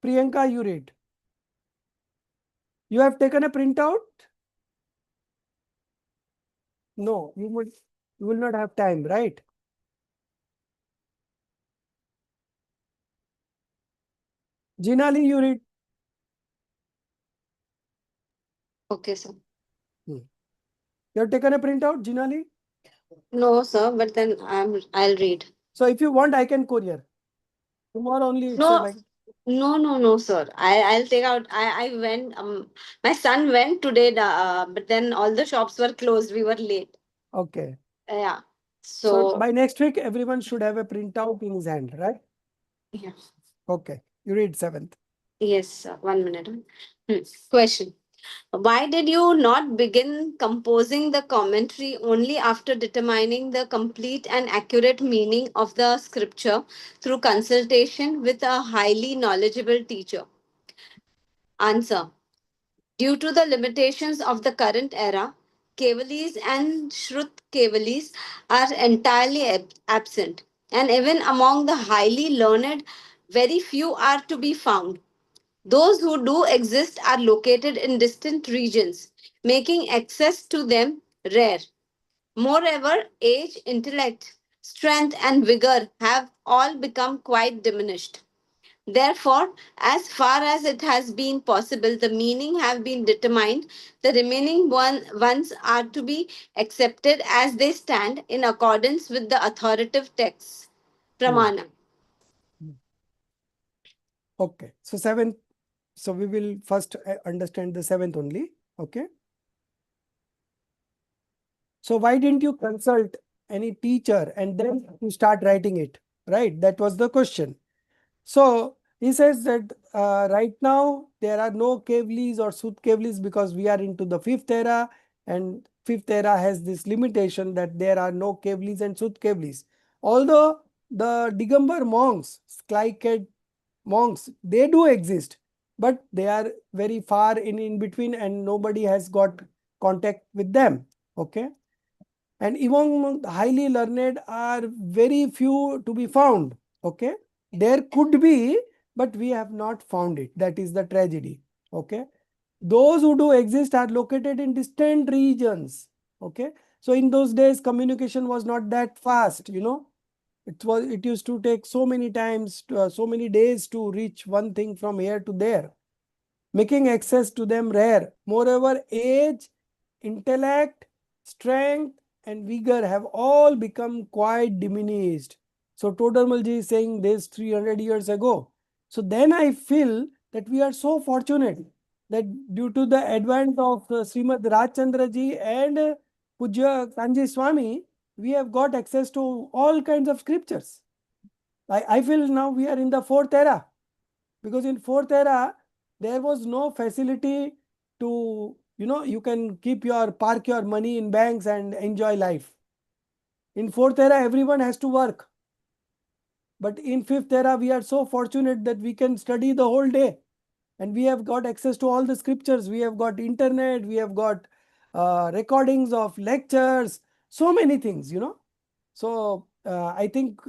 Priyanka, you read. You have taken a printout? No, you will not have time, right? Jinali, you read. Okay, sir. You have taken a printout, Jinali? No, sir, but then I'll read. So if you want, I can courier. Tomorrow only it's No, like. no, sir. I'll take out. I went. My son went today, but then all the shops were closed. We were late. Okay. Yeah. So So by next week, everyone should have a printout in his hand, right? yeah. Okay. You read 7th. Yes, sir. 1 minute. Question. Why did you not begin composing the commentary only after determining the complete and accurate meaning of the scripture through consultation with a highly knowledgeable teacher? Answer. Due to the limitations of the current era, Kevalis and Shrut Kevalis are entirely absent, and even among the highly learned, very few are to be found. Those who do exist are located in distant regions, making access to them rare. Moreover, age, intellect, strength, and vigor have all become quite diminished. Therefore, as far as it has been possible, the meaning have been determined. The remaining ones are to be accepted as they stand in accordance with the authoritative texts. Hmm. Pramana. Okay. So seventh. So we will first understand the seventh only. Okay. So why didn't you consult any teacher and then you start writing it? Right. That was the question. So he says that right now there are no Kevlis or Sud Kevlis because we are into the fifth era, and fifth era has this limitation that there are no Kevlis and Sud Kevlis. Although the Digambar monks, Sklyked monks, they do exist, but they are very far in between and nobody has got contact with them. Okay. And even highly learned are very few to be found. Okay. There could be, but we have not found it. That is the tragedy. Okay. Those who do exist are located in distant regions. Okay. So in those days, communication was not that fast, it used to take so many times, so many days to reach one thing from here to there, making access to them rare. Moreover, age, intellect, strength, and vigor have all become quite diminished. So Todarmalji is saying this 300 years ago. So then I feel that we are so fortunate that due to the advent of Srimad Rajchandraji and Pujya Kanji Swami, we have got access to all kinds of scriptures. I feel now we are in the fourth era, because in fourth era there was no facility to, you can park your money in banks and enjoy life. In fourth era everyone has to work, but in fifth era we are so fortunate that we can study the whole day, and we have got access to all the scriptures, we have got internet, we have got recordings of lectures, so many things. So I think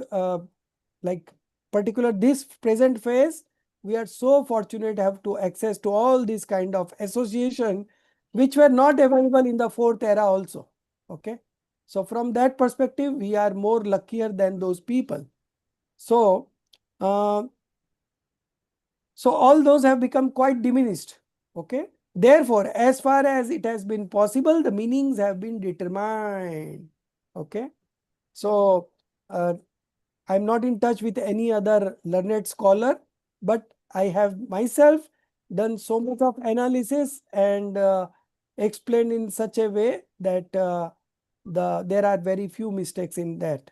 like particular this present phase, we are so fortunate to have to access to all these kind of association which were not available in the fourth era also. Okay. So from that perspective, we are more luckier than those people. So uh, so all those have become quite diminished. Okay. Therefore, as far as it has been possible, the meanings have been determined. Okay. So I'm not in touch with any other learned scholar, but I have myself done so much of analysis and explained in such a way that there are very few mistakes in that.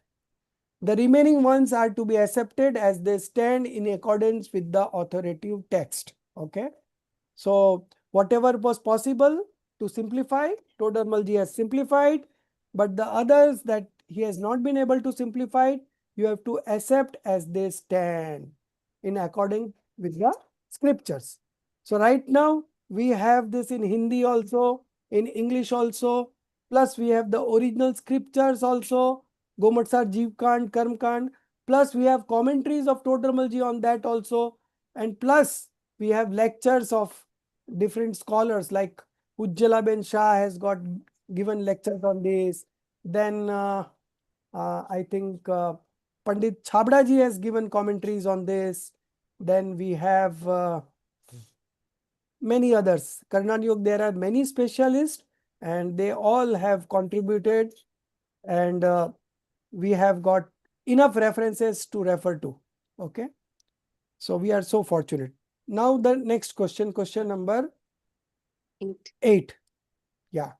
The remaining ones are to be accepted as they stand in accordance with the authoritative text. Okay. So whatever was possible to simplify, Todarmalji has simplified, but the others that he has not been able to simplify, you have to accept as they stand in according with the scriptures. So right now we have this in Hindi also, in English also, plus we have the original scriptures also, Gomatsar Jeev Kand, Karm Kand, plus we have commentaries of Todarmalji on that also, and plus we have lectures of different scholars like Ujjala Ben Shah has got given lectures on this. Then I think Pandit Chabda ji has given commentaries on this. Then we have many others. Karnan Yog, there are many specialists and they all have contributed, and we have got enough references to refer to. Okay. So we are so fortunate. Now the next question number 8. Yeah.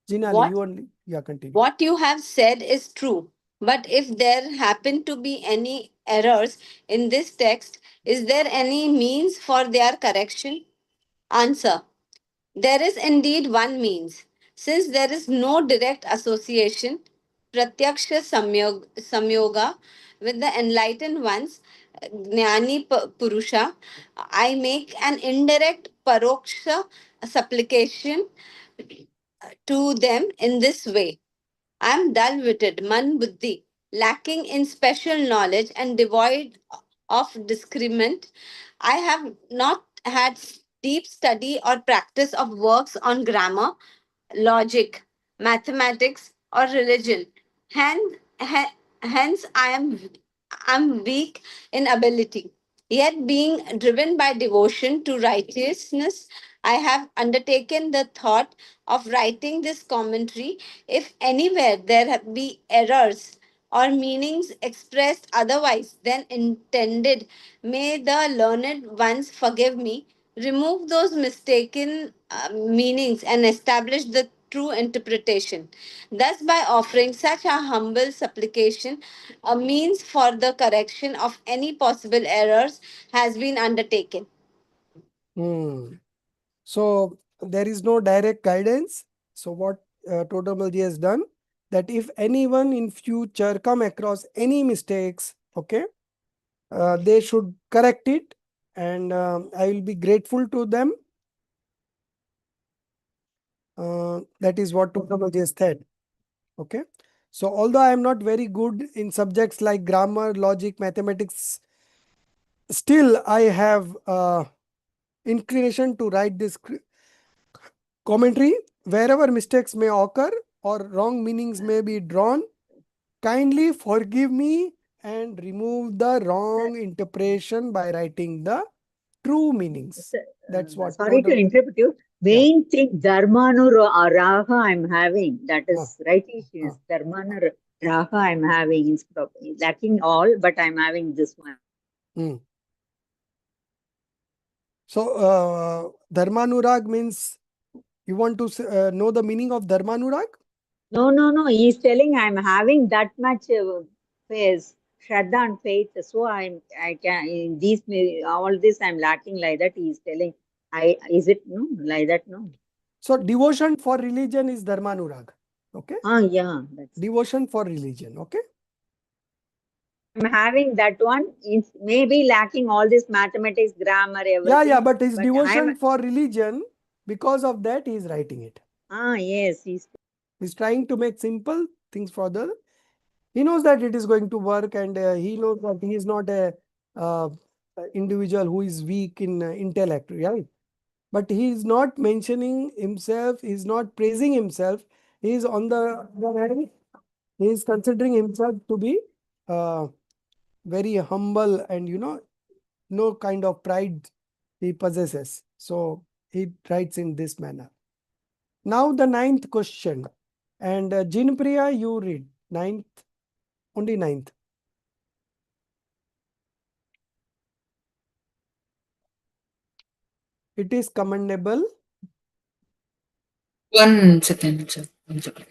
Jinali, What you only, yeah, continue. What you have said is true, but if there happen to be any errors in this text, is there any means for their correction? Answer. There is indeed one means. Since there is no direct association, Pratyaksha Samyoga, with the enlightened ones, Purusha, I make an indirect Paroksha supplication to them in this way. I am dull witted, man buddhi, lacking in special knowledge and devoid of discernment. I have not had deep study or practice of works on grammar, logic, mathematics, or religion. Hence, I am weak in ability. Yet, being driven by devotion to righteousness, I have undertaken the thought of writing this commentary. If anywhere there be errors or meanings expressed otherwise than intended, may the learned ones forgive me, remove those mistaken meanings, and establish the true interpretation. Thus, by offering such a humble supplication, a means for the correction of any possible errors has been undertaken. Hmm. So there is no direct guidance. So what Totamalji has done, that if anyone in future come across any mistakes, okay, they should correct it, and I will be grateful to them. That is what Totamalji has said. Okay. So although I am not very good in subjects like grammar, logic, mathematics, still I have inclination to write this commentary. Wherever mistakes may occur or wrong meanings may be drawn, kindly forgive me and remove the wrong interpretation by writing the true meanings. That's what Sorry to total. interrupt you. Yeah. Main thing, Dharmanu Raga I'm having. That Ah, is right. ah. Dharmanu Raga I'm having. Instead of lacking all, but I'm having this one. Hmm. So, Dharmanurag means you want to know the meaning of Dharmanurag? No. He's telling I'm having that much faith, Shraddha and faith. So I can in these all this I'm lacking like that. He's telling is it no like that no? So, devotion for religion is Dharmanurag. Okay. Yeah, that's. Devotion for religion. Okay. I'm having that one. It's maybe lacking all this mathematics, grammar, Yeah, everything. but his But I'm devotion for religion, because of that, he is writing it. yes, He's trying to make simple things for the. He knows that it is going to work, and he knows that he is not a uh, individual who is weak in intellect, right? But he is not mentioning himself. He is not praising himself. He is on the other hand, he is considering himself to be uh, very humble, and no kind of pride he possesses. So he writes in this manner. Now the ninth question, and Jinpriya, you read ninth, only ninth. It is commendable. One second, sir. One second.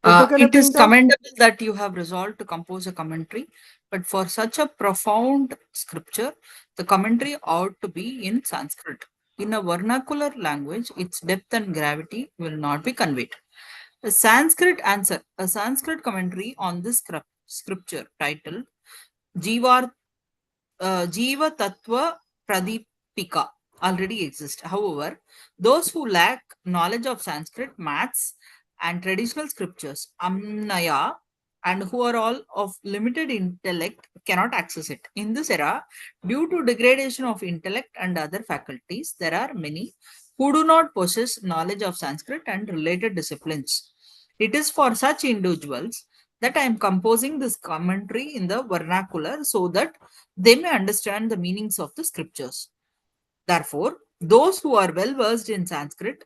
You've taken a It is printout? commendable that you have resolved to compose a commentary, but for such a profound scripture, the commentary ought to be in Sanskrit. In a vernacular language, its depth and gravity will not be conveyed. A Sanskrit answer, a Sanskrit commentary on this scripture titled Jivar Jiva Tattva Pradipika already exist. However, those who lack knowledge of Sanskrit, maths, and traditional scriptures, Amnaya, and who are all of limited intellect cannot access it. In this era, due to degradation of intellect and other faculties, there are many who do not possess knowledge of Sanskrit and related disciplines. It is for such individuals that I am composing this commentary in the vernacular so that they may understand the meanings of the scriptures. Therefore, those who are well versed in Sanskrit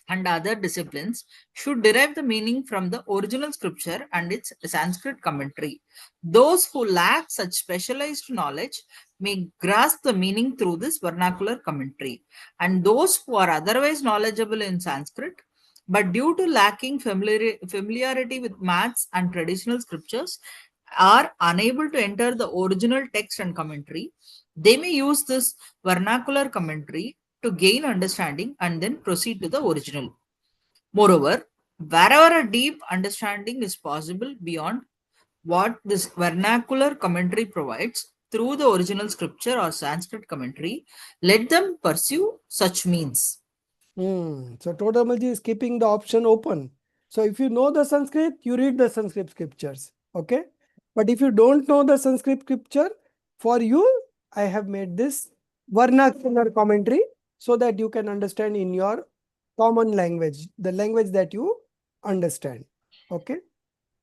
and other disciplines should derive the meaning from the original scripture and its Sanskrit commentary. Those who lack such specialized knowledge may grasp the meaning through this vernacular commentary, and those who are otherwise knowledgeable in Sanskrit but due to lacking familiarity with maths and traditional scriptures are unable to enter the original text and commentary, they may use this vernacular commentary to gain understanding and then proceed to the original. Moreover, wherever a deep understanding is possible beyond what this vernacular commentary provides through the original scripture or Sanskrit commentary, let them pursue such means. So tautology is keeping the option open. So if you know the Sanskrit, you read the Sanskrit scriptures. Okay. But if you don't know the Sanskrit scripture, for you, I have made this vernacular commentary so that you can understand in your common language, the language that you understand. Okay.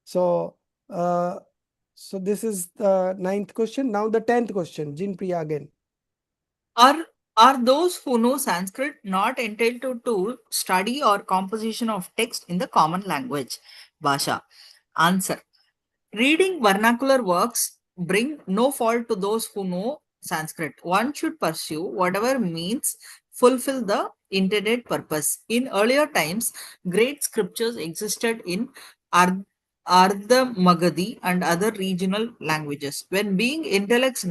So, so this is the 9th question. Now the 10th question, Jinpriya again. Are those who know Sanskrit not entitled to study or composition of text in the common language, Bhasha? Answer. Reading vernacular works bring no fault to those who know Sanskrit. One should pursue whatever means fulfill the intended purpose. In earlier times, great scriptures existed in Ardha Magadhi and other regional languages. When being intellects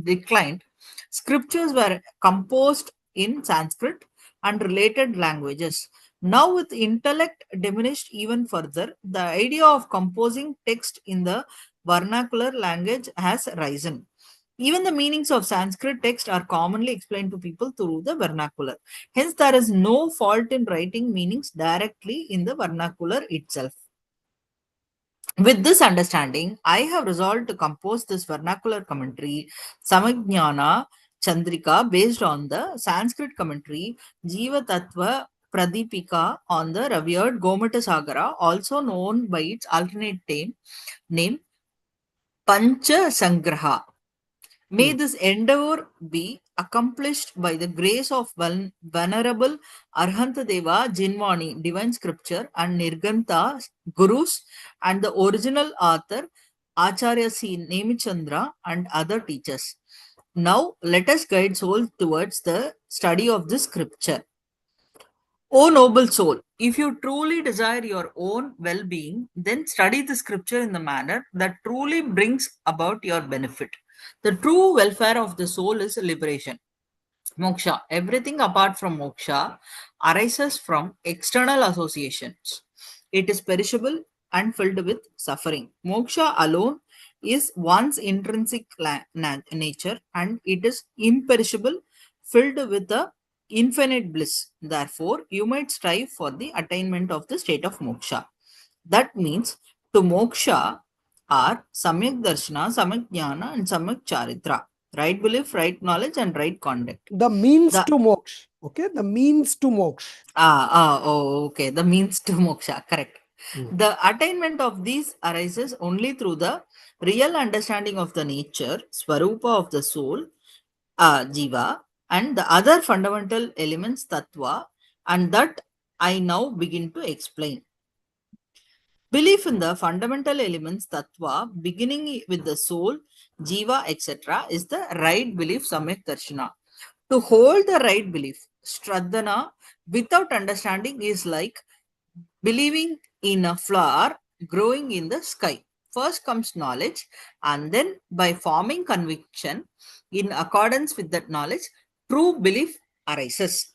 declined, scriptures were composed in Sanskrit and related languages. Now, with intellect diminished even further, the idea of composing text in the vernacular language has risen. Even the meanings of Sanskrit text are commonly explained to people through the vernacular. Hence, there is no fault in writing meanings directly in the vernacular itself. With this understanding, I have resolved to compose this vernacular commentary, Samajnana Chandrika, based on the Sanskrit commentary, Jiva Tattva Pradipika on the revered Gomata Sagara, also known by its alternate name Pancha Sangraha. May this endeavor be accomplished by the grace of Venerable Arhantadeva Jinvani, Divine Scripture, and Nirganta Gurus, and the original author Acharya C. Nemichandra and other teachers. Now, let us guide souls towards the study of this scripture. O noble soul, if you truly desire your own well being, then study the scripture in the manner that truly brings about your benefit. The true welfare of the soul is liberation. Moksha, everything apart from moksha arises from external associations. It is perishable and filled with suffering. Moksha alone is one's intrinsic nature and it is imperishable, filled with the infinite bliss. Therefore, you might strive for the attainment of the state of moksha. That means to moksha are samyak darshana, samyak jnana, and samyak charitra. Right belief, right knowledge, and right conduct. The means to moksha. Okay, the means to moksha. Okay. The means to moksha, correct. The attainment of these arises only through the real understanding of the nature, swarupa of the soul, jiva, and the other fundamental elements, tattva, and that I now begin to explain. Belief in the fundamental elements, tattva, beginning with the soul, jiva, etc., is the right belief, samyak darshana. To hold the right belief, Shraddhana, without understanding is like believing in a flower growing in the sky. First comes knowledge, and then by forming conviction in accordance with that knowledge, true belief arises.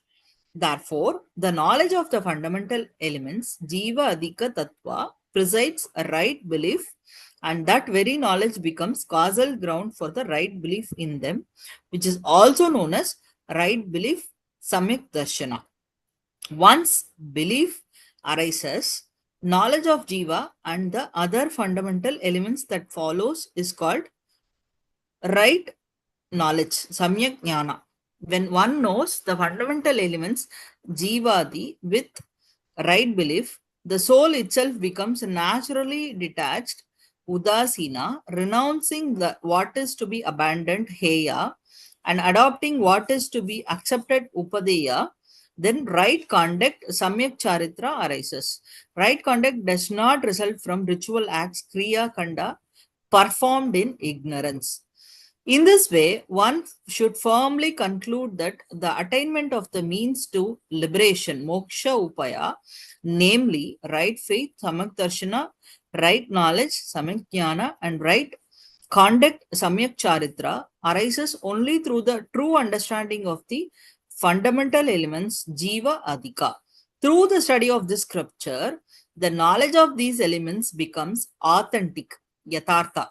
Therefore, the knowledge of the fundamental elements, Jiva Adhika Tattva, presides a right belief, and that very knowledge becomes causal ground for the right belief in them, which is also known as right belief Samyak Darshana. Once belief arises, knowledge of Jiva and the other fundamental elements that follows is called right knowledge, Samyak Jnana. When one knows the fundamental elements, Jivadi, with right belief, the soul itself becomes naturally detached, Udasina, renouncing what is to be abandoned, Heya, and adopting what is to be accepted, Upadeya. Then right conduct, Samyak Charitra, arises. Right conduct does not result from ritual acts, Kriya Kanda, performed in ignorance. In this way, one should firmly conclude that the attainment of the means to liberation, moksha upaya, namely right faith, samyak darshana, right knowledge, samyak jnana, and right conduct, samyak charitra, arises only through the true understanding of the fundamental elements Jiva Adhika. Through the study of this scripture, the knowledge of these elements becomes authentic, Yathartha.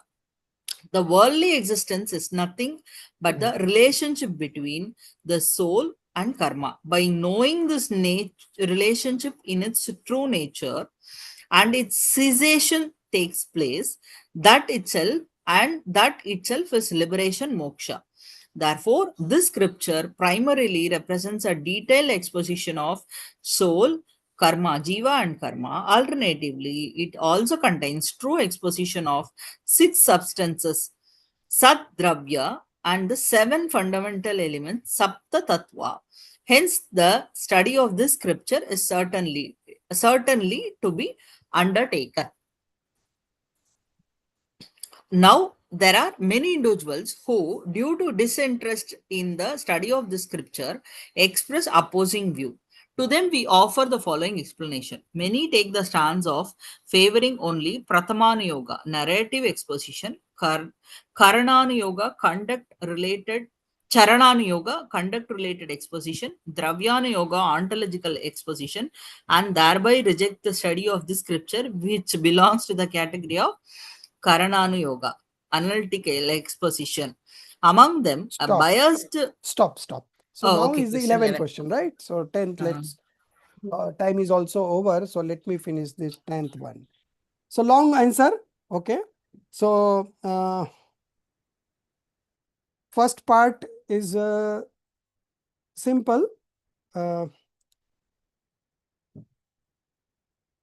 The worldly existence is nothing but the relationship between the soul and karma. By knowing this relationship in its true nature and its cessation takes place, that itself is liberation moksha. Therefore, this scripture primarily represents a detailed exposition of soul, karma, jiva, and karma. Alternatively, it also contains true exposition of six substances, Sat Dravya, and the seven fundamental elements, Sapta Tattva. Hence, the study of this scripture is certainly to be undertaken. Now, there are many individuals who, due to disinterest in the study of the scripture, express opposing view. To them, we offer the following explanation. Many take the stance of favoring only Pratamana Yoga, narrative exposition, Karanana Yoga, conduct related, Charanana Yoga, conduct related exposition, Dravyana Yoga, ontological exposition, and thereby reject the study of the scripture, which belongs to the category of Karananu Yoga, analytical exposition. Among them, a biased. Stop. So Oh, now okay, is the question 11th 11. question, right? So 10th, Uh, let's time is also over. So let me finish this 10th one. So long answer. Okay. So first part is simple.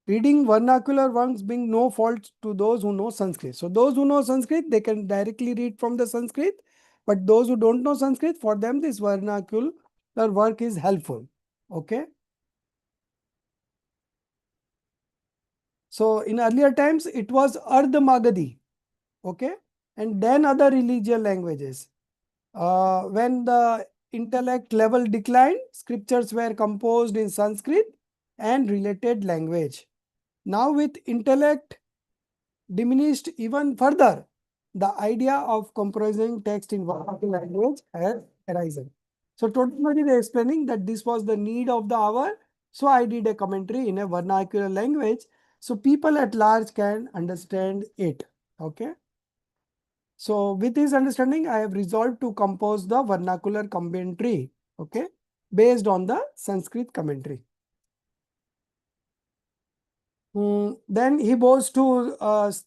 Reading vernacular works being no fault to those who know Sanskrit. So those who know Sanskrit, they can directly read from the Sanskrit. But those who don't know Sanskrit, for them this vernacular work is helpful. Okay. So in earlier times, it was Ardha Magadhi. Okay. And then other religious languages. When the intellect level declined, scriptures were composed in Sanskrit and related language. Now with intellect diminished even further, the idea of composing text in vernacular language has arisen. So totally they are explaining that this was the need of the hour. So I did a commentary in a vernacular language so people at large can understand it. Okay. So with this understanding, I have resolved to compose the vernacular commentary. Okay. Based on the Sanskrit commentary. Then he bows to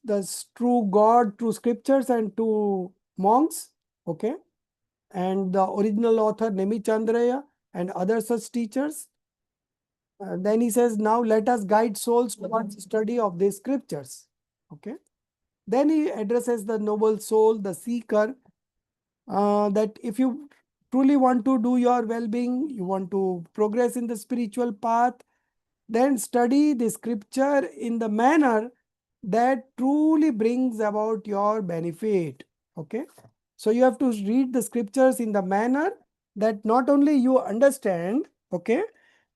the true God, true scriptures, and to monks. Okay. And the original author Nemi Chandraya and other such teachers. Then he says, now let us guide souls towards study of these scriptures. Okay. Then he addresses the noble soul, the seeker, that if you truly want to do your well-being, you want to progress in the spiritual path, then study the scripture in the manner that truly brings about your benefit. Okay. So you have to read the scriptures in the manner that not only you understand, okay,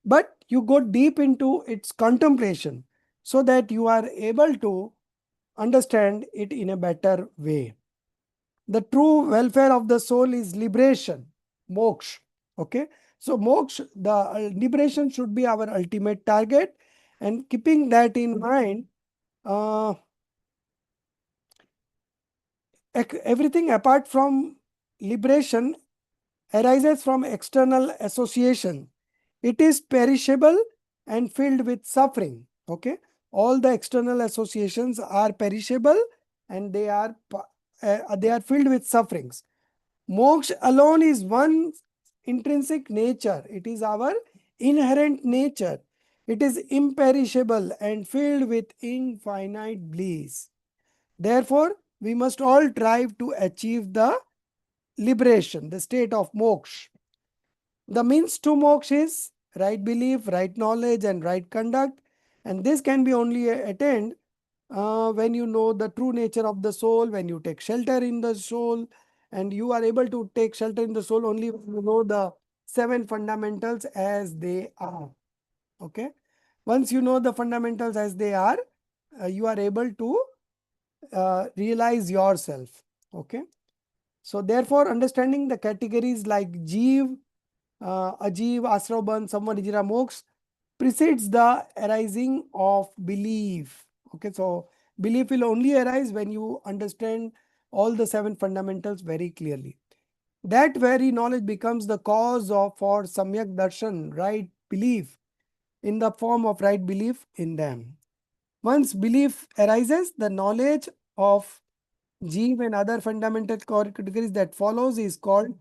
but you go deep into its contemplation so that you are able to understand it in a better way. The true welfare of the soul is liberation, moksha. Okay. So moksha, the liberation should be our ultimate target, and keeping that in mind, everything apart from liberation arises from external association. It is perishable and filled with suffering. Okay. All the external associations are perishable and they are filled with sufferings. Moksha alone is one intrinsic nature. It is our inherent nature. It is imperishable and filled with infinite bliss. Therefore, we must all strive to achieve the liberation, the state of moksha. The means to moksha is right belief, right knowledge, and right conduct. And this can be only attained when you know the true nature of the soul, when you take shelter in the soul, and you are able to take shelter in the soul only when you know the seven fundamentals as they are. Okay. Once you know the fundamentals as they are, you are able to realize yourself. Okay. So therefore, understanding the categories like Jeev, Ajiv, Asraban, Samvanijira Moksha precedes the arising of belief. Okay, so belief will only arise when you understand all the 7 fundamentals very clearly. That very knowledge becomes the cause of for Samyak Darshan, right belief, in the form of right belief in them. Once belief arises, the knowledge of Jeev and other fundamental categories that follows is called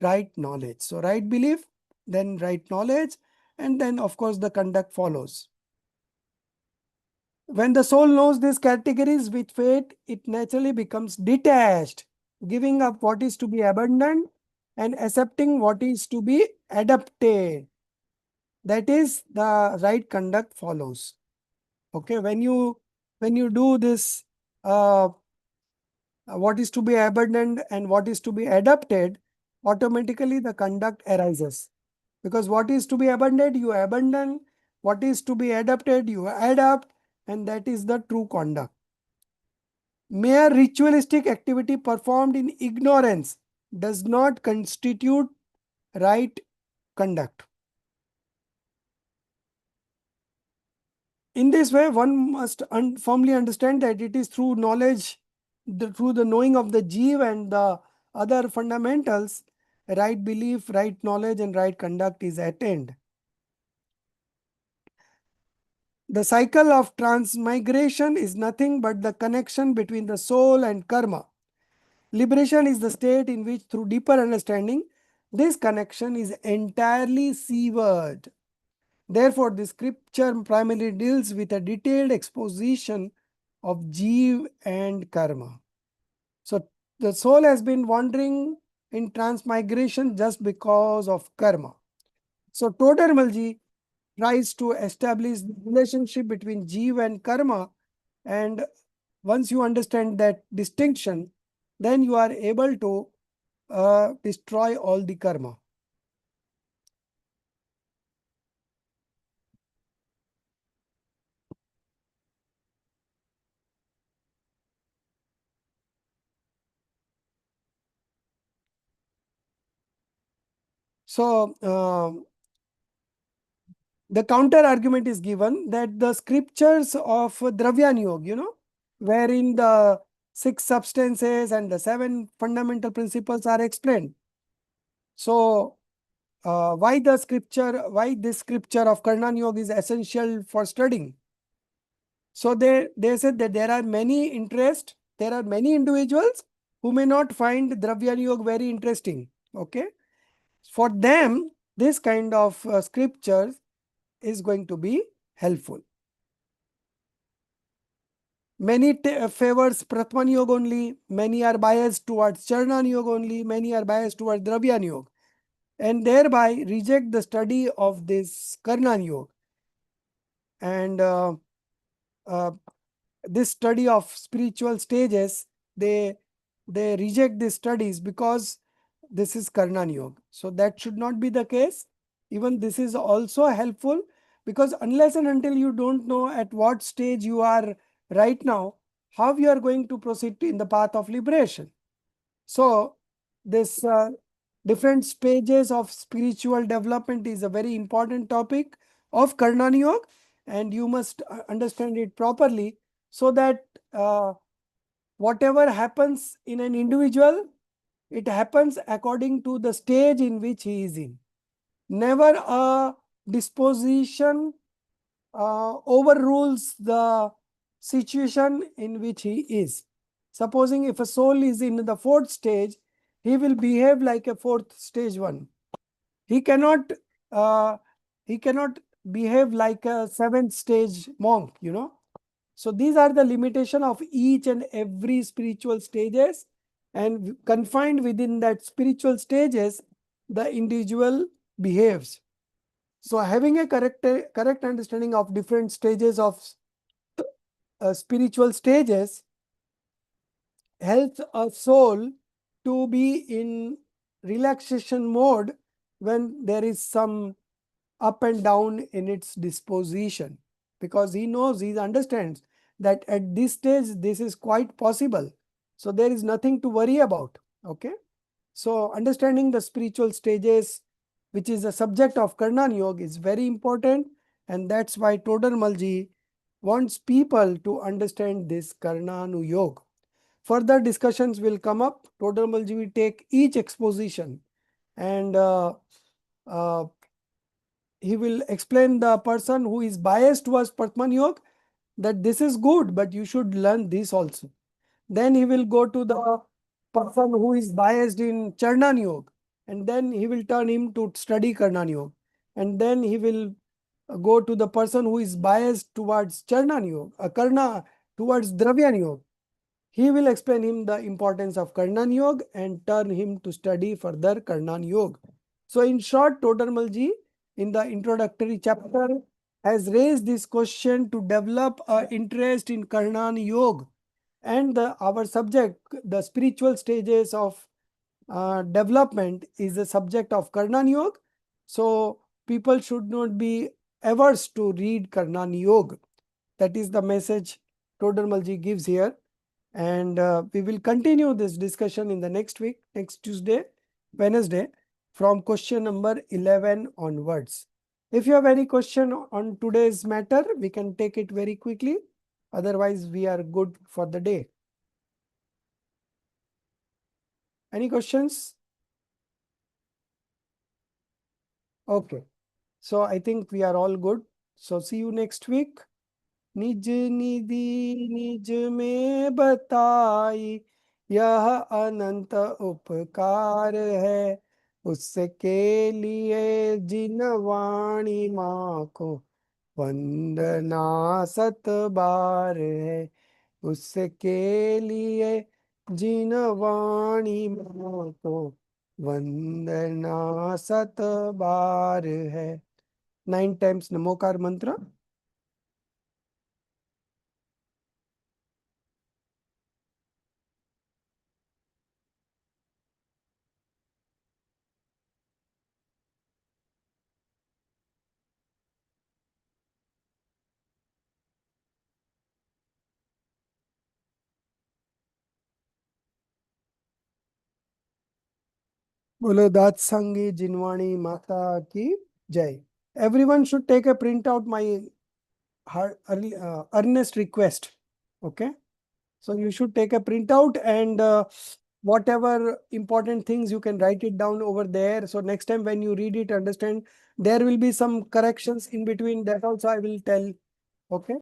right knowledge. So right belief, then right knowledge, and then of course the conduct follows. When the soul knows these categories with faith, it naturally becomes detached, giving up what is to be abandoned and accepting what is to be adopted. That is, the right conduct follows. Okay, when you do this, what is to be abandoned and what is to be adopted, automatically the conduct arises. Because what is to be abandoned, you abandon. What is to be adopted, you adopt, and that is the true conduct. Mere ritualistic activity performed in ignorance does not constitute right conduct. In this way, one must firmly understand that it is through knowledge, through the knowing of the Jeev and the other fundamentals, right belief, right knowledge, and right conduct is attained. The cycle of transmigration is nothing but the connection between the soul and karma. Liberation is the state in which, through deeper understanding, this connection is entirely severed. Therefore, the scripture primarily deals with a detailed exposition of Jeev and karma. So, the soul has been wandering in transmigration just because of karma. So, Todarmalji tries to establish the relationship between Jeev and karma, and once you understand that distinction, then you are able to destroy all the karma. So, the counter argument is given that the scriptures of Dravyan Yoga, wherein the 6 substances and the 7 fundamental principles are explained. So, why this scripture of Karnan Yoga is essential for studying? So, they said that there are many individuals who may not find Dravyan Yoga very interesting. Okay. For them, this kind of scriptures is going to be helpful. Many favors Pratman Yoga only, many are biased towards Charnan Yoga only, many are biased towards Dravyan Yoga, and thereby reject the study of this Karnan Yoga. And this study of spiritual stages, they reject these studies because this is Karnan Yoga. So that should not be the case. Even this is also helpful, because unless and until you don't know at what stage you are right now, how you are going to proceed in the path of liberation. So this different stages of spiritual development is a very important topic of Karnan Yoga, and you must understand it properly, so that whatever happens in an individual, it happens according to the stage in which he is in. Never a disposition overrules the situation in which he is. Supposing if a soul is in the 4th stage, he will behave like a 4th stage one. He cannot behave like a 7th stage monk, So these are the limitation of each and every spiritual stages, and confined within that spiritual stages, the individual behaves. So having a correct understanding of different stages of spiritual stages helps a soul to be in relaxation mode when there is some up and down in its disposition, because he understands that at this stage this is quite possible, so there is nothing to worry about. Okay, so understanding the spiritual stages which is the subject of Karnan Yoga, is very important, and that's why Todarmalji wants people to understand this Karnanu Yoga. Further discussions will come up. Todarmalji will take each exposition and he will explain the person who is biased towards Patman Yoga that this is good, but you should learn this also. Then he will go to the person who is biased in Charnan Yoga, and then he will turn him to study Karnan Yoga. And then he will go to the person who is biased towards Charnan Yoga, Karna towards Dravyan Yoga. He will explain him the importance of Karnan Yoga and turn him to study further Karnan Yoga. So in short, Todarmalji in the introductory chapter has raised this question to develop an interest in Karnan Yoga, and our subject, the spiritual stages of development, is the subject of Karnan Yoga. So people should not be averse to read Karnan Yoga. That is the message Todarmalji gives here. And we will continue this discussion in the next week, next Tuesday, Wednesday, from question number 11 onwards. If you have any question on today's matter, we can take it very quickly. Otherwise, we are good for the day. Any questions? Okay. So I think we are all good. So see you next week. निज निधि निज में बताई, यह अनंत उपकार है उसके लिए जिन वाणी माँ को वंदना सत बार है, उसके लिए जिन वाणी माँ को वंदना सत बार है. 9 times नमोकार मंत्र. बोलो दात संगी जिनवाणी माता की जय. Everyone should take a print out my earnest request. Okay. So you should take a printout and whatever important things you can write it down over there. So next time when you read it, understand there will be some corrections in between, that also I will tell. Okay.